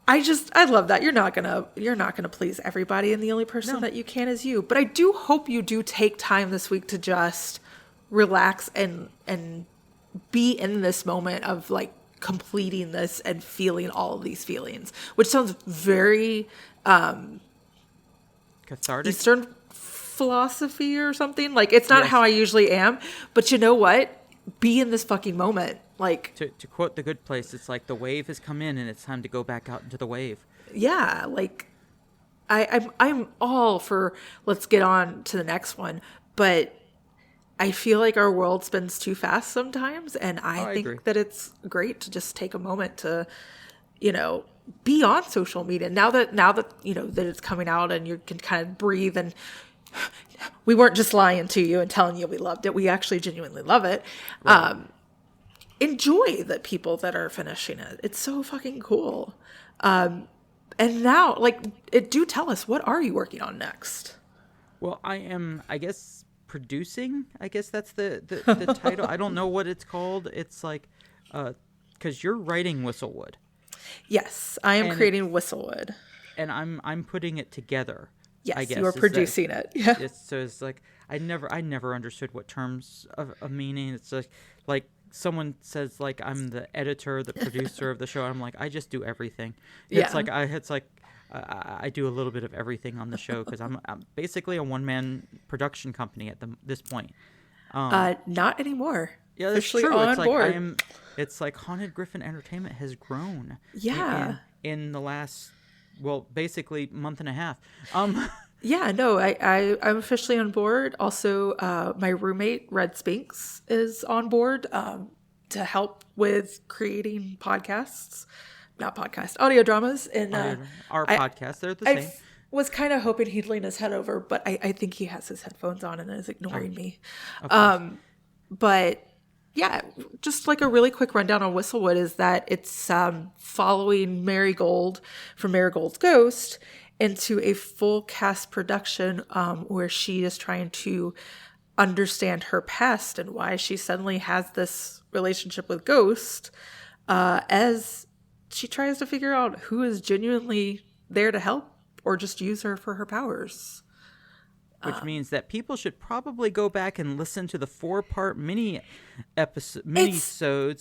I love that you're not gonna please everybody, and the only person that you can is you. But I do hope you do take time this week to just relax and be in this moment of like completing this and feeling all of these feelings, which sounds very cathartic. Eastern philosophy or something. Like, it's not how I usually am, but you know what? Be in this fucking moment. Like, to quote The Good Place, it's like the wave has come in and it's time to go back out into the wave. Yeah, like I'm all for let's get on to the next one, but I feel like our world spins too fast sometimes, and I think agree. that it's great to just take a moment to, be on social media now that that it's coming out and you can kind of breathe, and we weren't just lying to you and telling you we loved it. We actually genuinely love it. Right. Enjoy the people that are finishing it. It's so fucking cool. And now, do tell us, what are you working on next? Well, I am, I guess, producing. I guess that's the title. I don't know what it's called. It's like, because you're writing Whistlewood. Yes, I am creating Whistlewood. And I'm putting it together. Yes, I guess, you are producing it. Yeah. So it's like, I never understood what terms of meaning. It's like someone says, like, I'm the editor, the producer of the show. I'm like, I just do everything. It's like I do a little bit of everything on the show because I'm basically a one-man production company at this point. Not anymore. Yeah, that's officially true. on It's like board. It's like Haunted Griffin Entertainment has grown. Yeah. In the last, basically month and a half. Yeah, no, I'm officially on board. Also, my roommate, Red Spinks, is on board to help with creating audio dramas. And our podcast, they're the same. I was kind of hoping he'd lean his head over, but I think he has his headphones on and is ignoring me. But yeah, just like a really quick rundown on Whistlewood is that it's following Marigold from Marigold's Ghost into a full cast production where she is trying to understand her past and why she suddenly has this relationship with Ghost as she tries to figure out who is genuinely there to help or just use her for her powers. Which means that people should probably go back and listen to the 4-part mini-sodes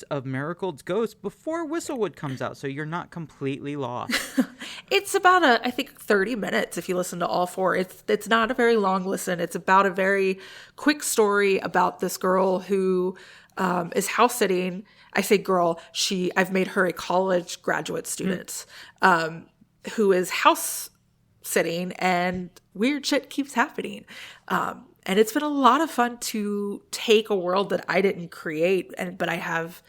of Marigold's Ghost before Whistlewood comes out, so you're not completely lost. It's about I think 30 minutes if you listen to all 4. It's not a very long listen. It's about a very quick story about this girl who is house sitting. I say girl, I've made her a college graduate student who is house sitting, and weird shit keeps happening. And it's been a lot of fun to take a world that I didn't create, but I have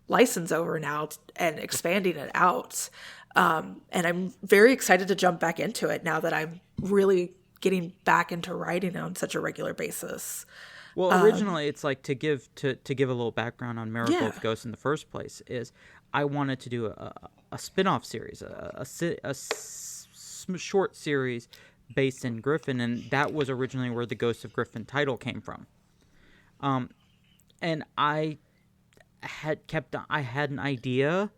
license over now and expanding it out. And I'm very excited to jump back into it now that I'm really getting back into writing on such a regular basis. Well, originally, it's like to give a little background on Marigold's Ghost in the first place is I wanted to do a spin-off series, a short series based in Griffin, and that was originally where the Ghost of Griffin title came from. And I had an idea,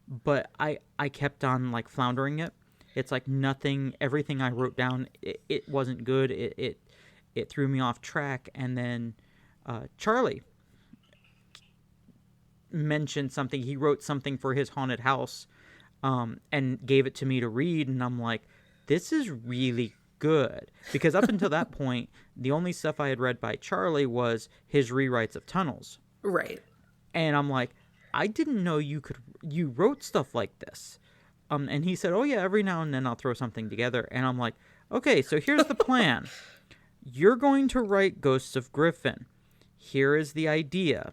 but I kept on like floundering it. It's like everything I wrote down, it wasn't good. It threw me off track. And then Charlie mentioned something. He wrote something for his haunted house and gave it to me to read, and I'm like, this is really good. Because up until that point, the only stuff I had read by Charlie was his rewrites of Tunnels. Right. And I'm like, I didn't know you wrote stuff like this. And he said, oh yeah, every now and then I'll throw something together. And I'm like, okay, so here's the plan. You're going to write Ghosts of Griffin. Here is the idea.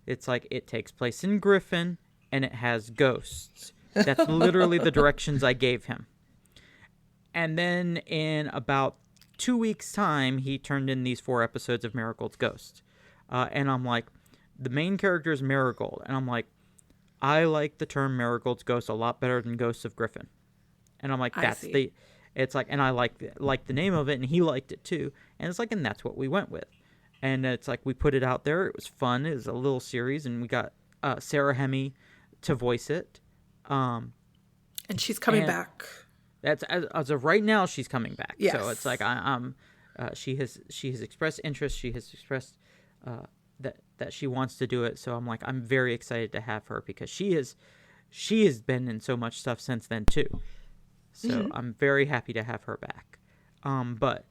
It's like it takes place in Griffin and it has ghosts. That's literally the directions I gave him. And then in about 2 weeks' time, he turned in these 4 episodes of Marigold's Ghost. And I'm like, the main character is Marigold. And I'm like, I like the term Marigold's Ghost a lot better than Ghosts of Griffin. And I'm like, it's like, and I like the name of it, and he liked it too. And it's like, and that's what we went with. And it's like, we put it out there. It was fun. It was a little series, and we got Sarah Hemme to voice it. And she's coming back. That's as of right now, she's coming back. Yes. So it's like she has expressed interest. She has expressed that she wants to do it. So I'm like, I'm very excited to have her because she has been in so much stuff since then too. So I'm very happy to have her back. But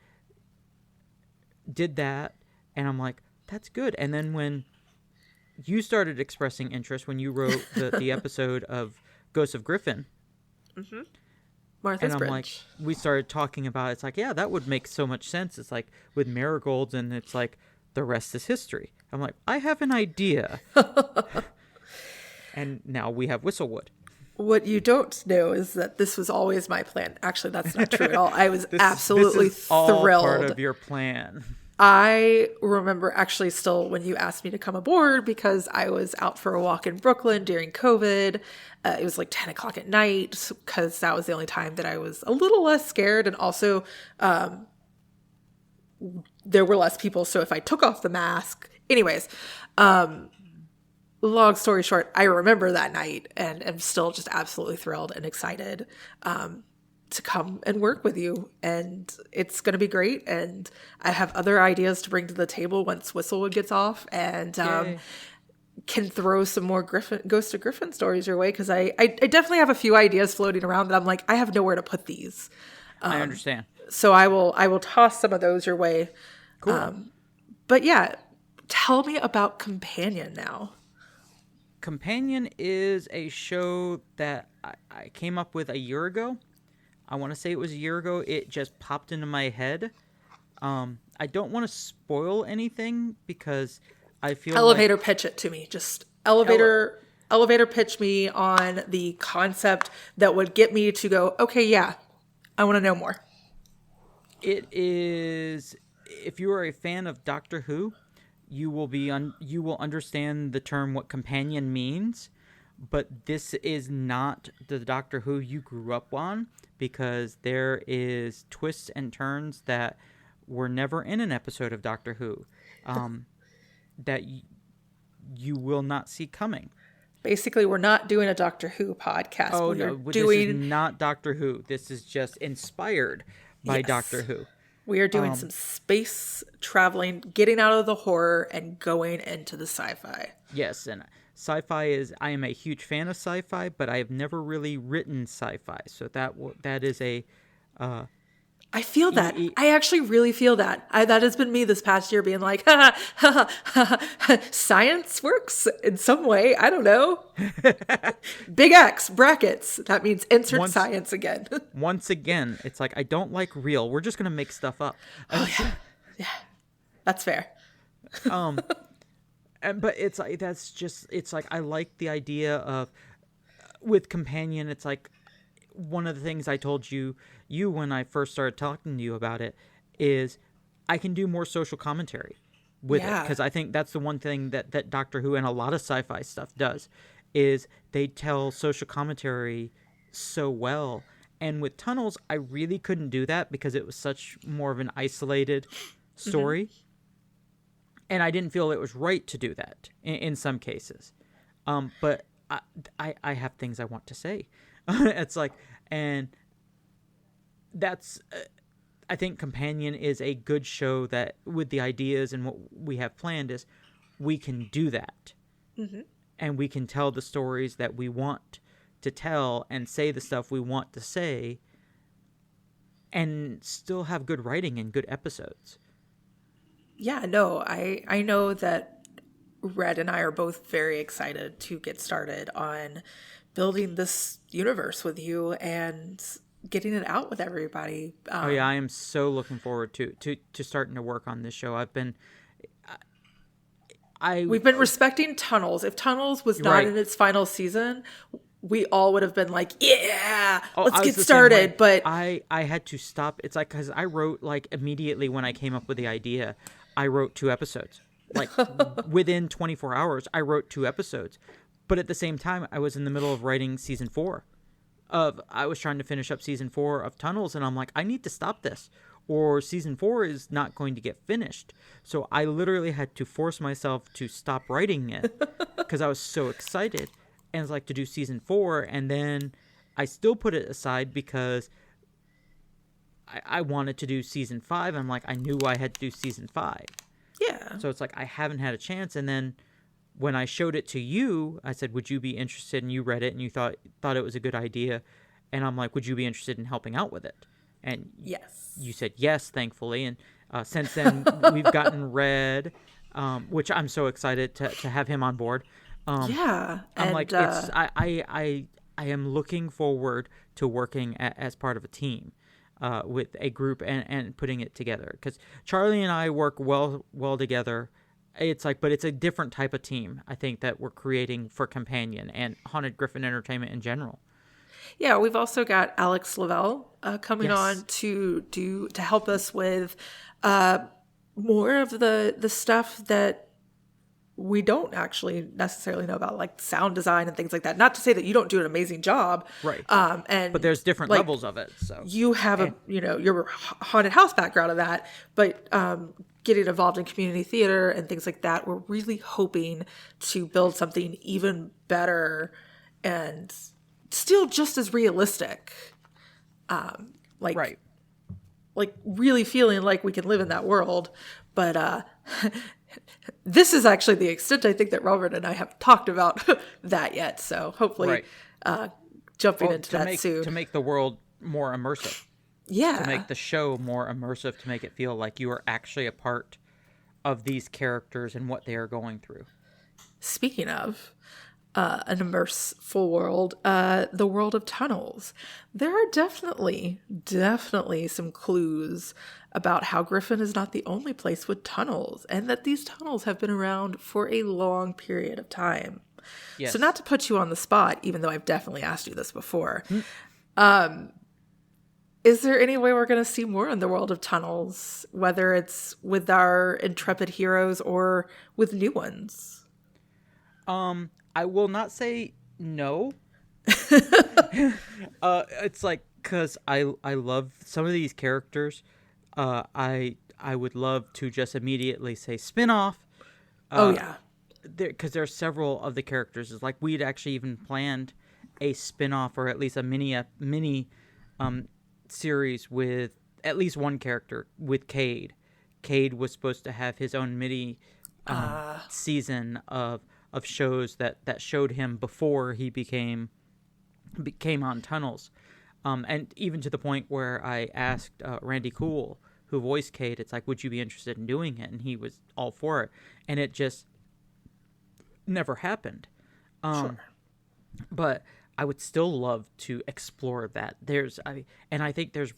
did that, and I'm like, that's good. And then when you started expressing interest when you wrote the episode of Ghosts of Griffin. Mm-hmm. Martha's and I'm Bridge. like, we started talking about it. It's like, yeah, that would make so much sense. It's like with marigolds, and it's like the rest is history. I'm like, I have an idea. And now we have Whistlewood. What you don't know is that this was always my plan. Actually, that's not true at all. I was absolutely this is all thrilled. Part of your plan. I remember actually still when you asked me to come aboard because I was out for a walk in Brooklyn during COVID. It was like 10 o'clock at night because that was the only time that I was a little less scared. And also there were less people. So if I took off the mask, anyways, long story short, I remember that night and am still just absolutely thrilled and excited to come and work with you, and it's going to be great. And I have other ideas to bring to the table once Whistlewood gets off, and can throw some more Ghost of Griffin stories your way, because I definitely have a few ideas floating around that I'm like, I have nowhere to put these. I understand. So I will toss some of those your way. Cool. But yeah, tell me about Companion now. Companion is a show that I came up with a year ago. I want to say it was a year ago. It just popped into my head. I don't want to spoil anything because I feel elevator pitch it to me. Just elevator pitch me on the concept that would get me to go, okay, yeah, I want to know more. It is, if you are a fan of Doctor Who, you will understand the term what companion means, but this is not the Doctor Who you grew up on, because there is twists and turns that were never in an episode of Doctor Who that you will not see coming. Basically, we're not doing a Doctor Who podcast. Oh, no, this is not Doctor Who. This is just inspired by Doctor Who. We are doing some space traveling, getting out of the horror and going into the sci-fi. Yes, and sci-fi is, I am a huge fan of sci-fi, but I have never really written sci-fi. So that is a... I feel that. I actually really feel that. That has been me this past year, being like, science works in some way. I don't know. Big X, brackets. That means insert science again. Once again, it's like, I don't like real. We're just going to make stuff up. Yeah. That's fair. But it's like, it's like, I like the idea of, with Companion, it's like, one of the things I told you when I first started talking to you about it is I can do more social commentary with it, because I think that's the one thing that Doctor Who and a lot of sci-fi stuff does, is they tell social commentary so well. And with Tunnels, I really couldn't do that because it was such more of an isolated story. Mm-hmm. And I didn't feel it was right to do that in some cases. But I have things I want to say. It's like, and that's, I think Companion is a good show that with the ideas and what we have planned is we can do that. Mm-hmm. And we can tell the stories that we want to tell and say the stuff we want to say and still have good writing and good episodes. Yeah, no, I know that Red and I are both very excited to get started on building this universe with you, and getting it out with everybody. Oh yeah, I am so looking forward to starting to work on this show. We've been respecting Tunnels. If Tunnels was not in its final season, we all would have been like, yeah, let's get started. But I had to stop. It's like, because I wrote, like, immediately when I came up with the idea, I wrote 2 episodes. Like, within 24 hours, I wrote 2 episodes. But at the same time, I was in the middle of writing season 4. I was trying to finish up season 4 of Tunnels, and I'm like, I need to stop this, or season 4 is not going to get finished. So I literally had to force myself to stop writing it because I was so excited. And it's like to do season 4, and then I still put it aside because I wanted to do season 5. I'm like, I knew I had to do season 5. Yeah. So it's like I haven't had a chance. And then when I showed it to you, I said, would you be interested? And you read it and you thought it was a good idea. And I'm like, would you be interested in helping out with it? And yes, you said yes, thankfully. And since then, we've gotten Red, which I'm so excited to have him on board. Yeah, I'm like, I am looking forward to working as part of a team with a group and putting it together, because Charlie and I work well together. It's like, but it's a different type of team, I think, that we're creating for Companion and Haunted Griffin Entertainment in general. Yeah, we've also got Alex Lavelle coming on to help us with more of the stuff that we don't actually necessarily know about, like sound design and things like that. Not to say that you don't do an amazing job, right? But there's different levels of it. So you have your haunted house background of that, but getting involved in community theater and things like that, we're really hoping to build something even better and still just as realistic. Like really feeling like we can live in that world, but this is actually the extent I think that Robert and I have talked about that yet. So hopefully jumping into that soon. To make the world more immersive. Yeah. To make the show more immersive, to make it feel like you are actually a part of these characters and what they are going through. Speaking of an immerseful world, the world of Tunnels. There are definitely some clues about how Griffin is not the only place with tunnels, and that these tunnels have been around for a long period of time. Yes. So not to put you on the spot, even though I've definitely asked you this before, is there any way we're going to see more in the world of Tunnels, whether it's with our intrepid heroes or with new ones? I will not say no. It's like, because I love some of these characters. I would love to just immediately say spin-off. Because there are several of the characters. It's like we'd actually even planned a spin-off, or at least a mini series with at least one character, with Cade. Cade was supposed to have his own mini season of shows that showed him before he became on Tunnels. And even to the point where I asked Randy Cool, who voiced Cade, it's like, would you be interested in doing it? And he was all for it. And it just never happened. Sure. But I would still love to explore that. I think there's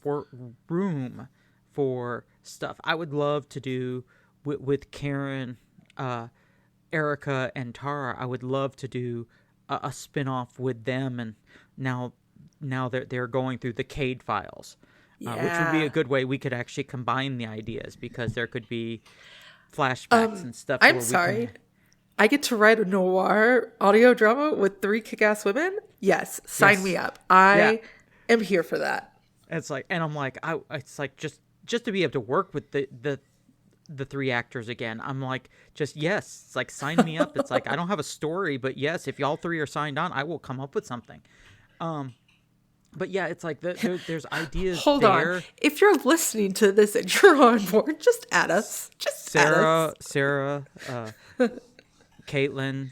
room for stuff. I would love to do with Karen, Erica, and Tara. I would love to do a spin-off with them, and now they're going through the Cade files. Which would be a good way we could actually combine the ideas, because there could be flashbacks and stuff. I'm sorry. I get to write a noir audio drama with 3 kick-ass women? Yes. Sign me up. I am here for that. It's like, and I'm like, it's like just to be able to work with the 3 actors again. I'm like, just yes. It's like, sign me up. It's like, I don't have a story, but yes, if y'all 3 are signed on, I will come up with something. But yeah, it's like there's ideas. Hold on. If you're listening to this and you're on board, just add us. Just Sarah, add us. Caitlin,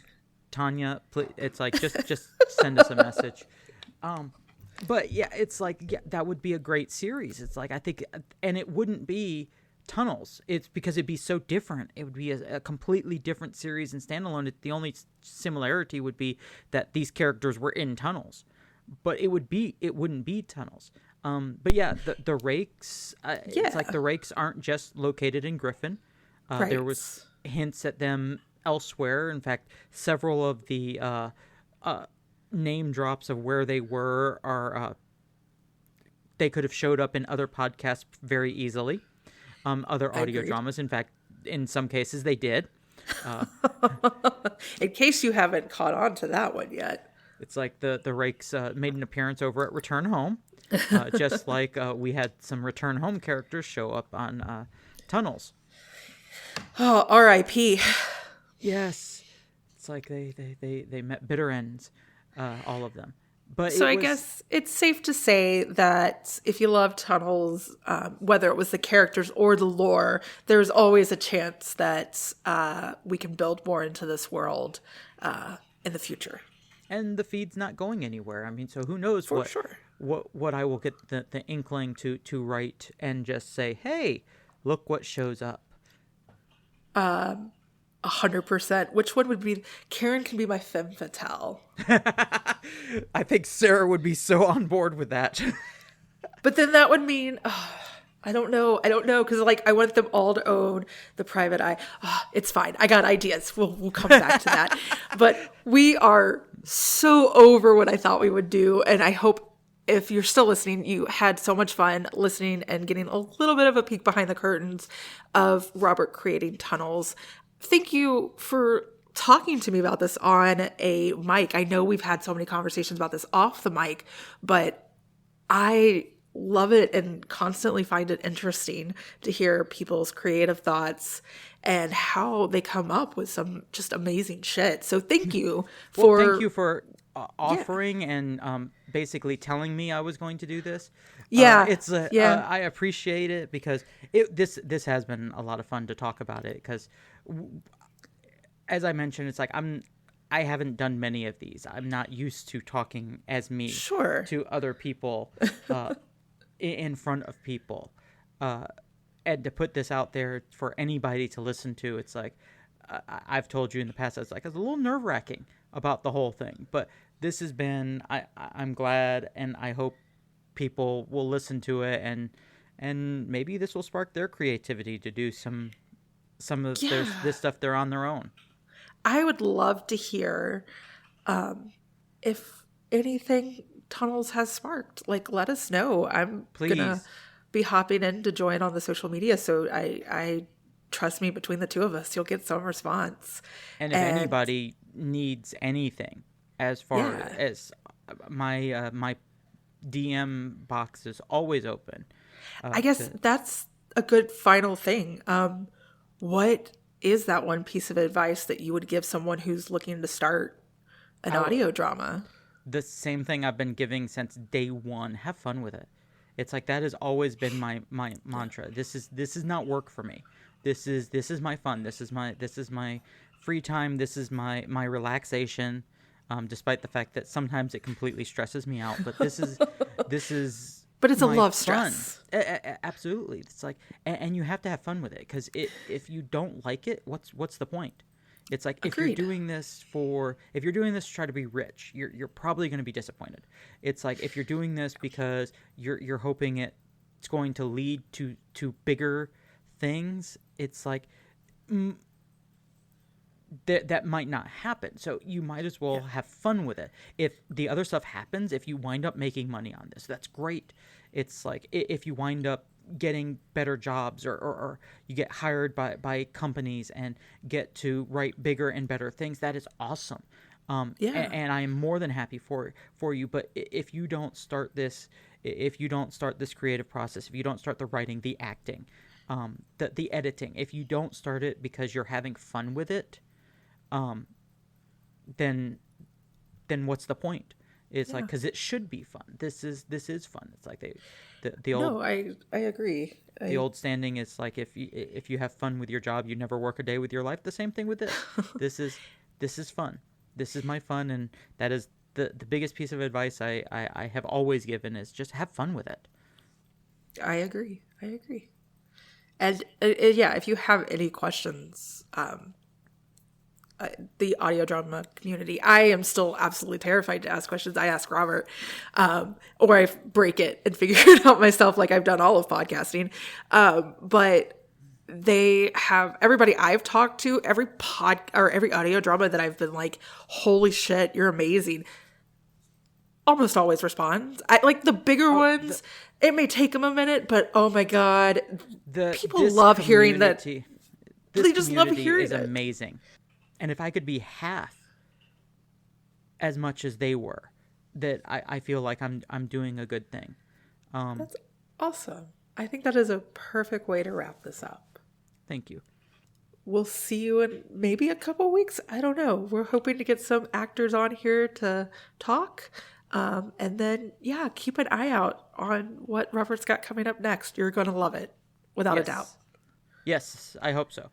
Tanya. Please, it's like just send us a message. But yeah, it's like, yeah, that would be a great series. It's like, I think, and it wouldn't be Tunnels. It's because it'd be so different. It would be a completely different series and standalone. The only similarity would be that these characters were in tunnels. But it wouldn't be Tunnels. But yeah, the rakes. It's like the rakes aren't just located in Griffin. Right. There was hints at them elsewhere. In fact, several of the name drops of where they were are they could have showed up in other podcasts very easily. Other audio dramas. In fact, in some cases they did. In case you haven't caught on to that one yet. It's like the rakes made an appearance over at Return Home. Just like we had some Return Home characters show up on Tunnels. Oh, R.I.P. Yes. It's like they met bitter ends, all of them. But so I guess it's safe to say that if you love Tunnels, whether it was the characters or the lore, there's always a chance that we can build more into this world in the future. And the feed's not going anywhere. I mean, so who knows what I will get the inkling to write and just say, hey, look what shows up. 100%. Which one would be? Karen can be my femme fatale. I think Sarah would be so on board with that. But then that would mean, I don't know, because like I want them all to own the private eye. It's fine. I got ideas. We'll come back to that. But we are so over what I thought we would do, and I hope if you're still listening, you had so much fun listening and getting a little bit of a peek behind the curtains of Robert creating Tunnels. Thank you for talking to me about this on a mic. I know we've had so many conversations about this off the mic, but I love it and constantly find it interesting to hear people's creative thoughts and how they come up with some just amazing shit. So thank you thank you for offering and basically telling me I was going to do this. I appreciate it because this has been a lot of fun to talk about it because as I mentioned, it's like I haven't done many of these. I'm not used to talking as me to other people in front of people. And to put this out there for anybody to listen to, it's like I've told you in the past, it's like it's a little nerve-wracking about the whole thing. But this has been, I'm glad, and I hope people will listen to it, and maybe this will spark their creativity to do some of this stuff they're on their own. I would love to hear if anything Tunnels has sparked. Like, let us know. I'm gonna be hopping in to join on the social media, so I trust me, between the two of us, you'll get some response. And if anybody needs anything, as far as my DM box is always open. I guess that's a good final thing. What is that one piece of advice that you would give someone who's looking to start an audio drama? The same thing I've been giving since day one. Have fun with it. It's like that has always been my mantra. This is not work for me. This is my fun. This is my free time. This is my relaxation. Despite the fact that sometimes it completely stresses me out, but this is But it's a love fun. stress. Absolutely. It's like, and you have to have fun with it because if you don't like it, what's the point? It's like if you're doing this to try to be rich, you're probably going to be disappointed. It's like if you're doing this because you're hoping it's going to lead to bigger things, it's like that might not happen. So you might as well have fun with it. If the other stuff happens, if you wind up making money on this, that's great. It's like if you wind up getting better jobs or you get hired by companies and get to write bigger and better things, that is awesome. And I am more than happy for you. But if you don't start this creative process, if you don't start the writing, the acting, the editing, if you don't start it because you're having fun with it, then what's the point? It's like, because it should be fun. This is fun. It's like the old. No, I agree. The old standing is like if you have fun with your job, you never work a day with your life. The same thing with this. This is fun. This is my fun, and that is the biggest piece of advice I have always given is just have fun with it. I agree. And if you have any questions, the audio drama community. I am still absolutely terrified to ask questions. I ask Robert, or I break it and figure it out myself, like I've done all of podcasting. But they have, everybody I've talked to, every audio drama that I've been like, holy shit, you're amazing, almost always responds. I like the bigger ones. It may take them a minute, but oh my god, people love hearing that. They just love hearing it. Is amazing. And if I could be half as much as they were, that I feel like I'm doing a good thing. That's awesome. I think that is a perfect way to wrap this up. Thank you. We'll see you in maybe a couple weeks. I don't know. We're hoping to get some actors on here to talk. And then, yeah, keep an eye out on what Robert's got coming up next. You're going to love it, without a doubt. Yes, I hope so.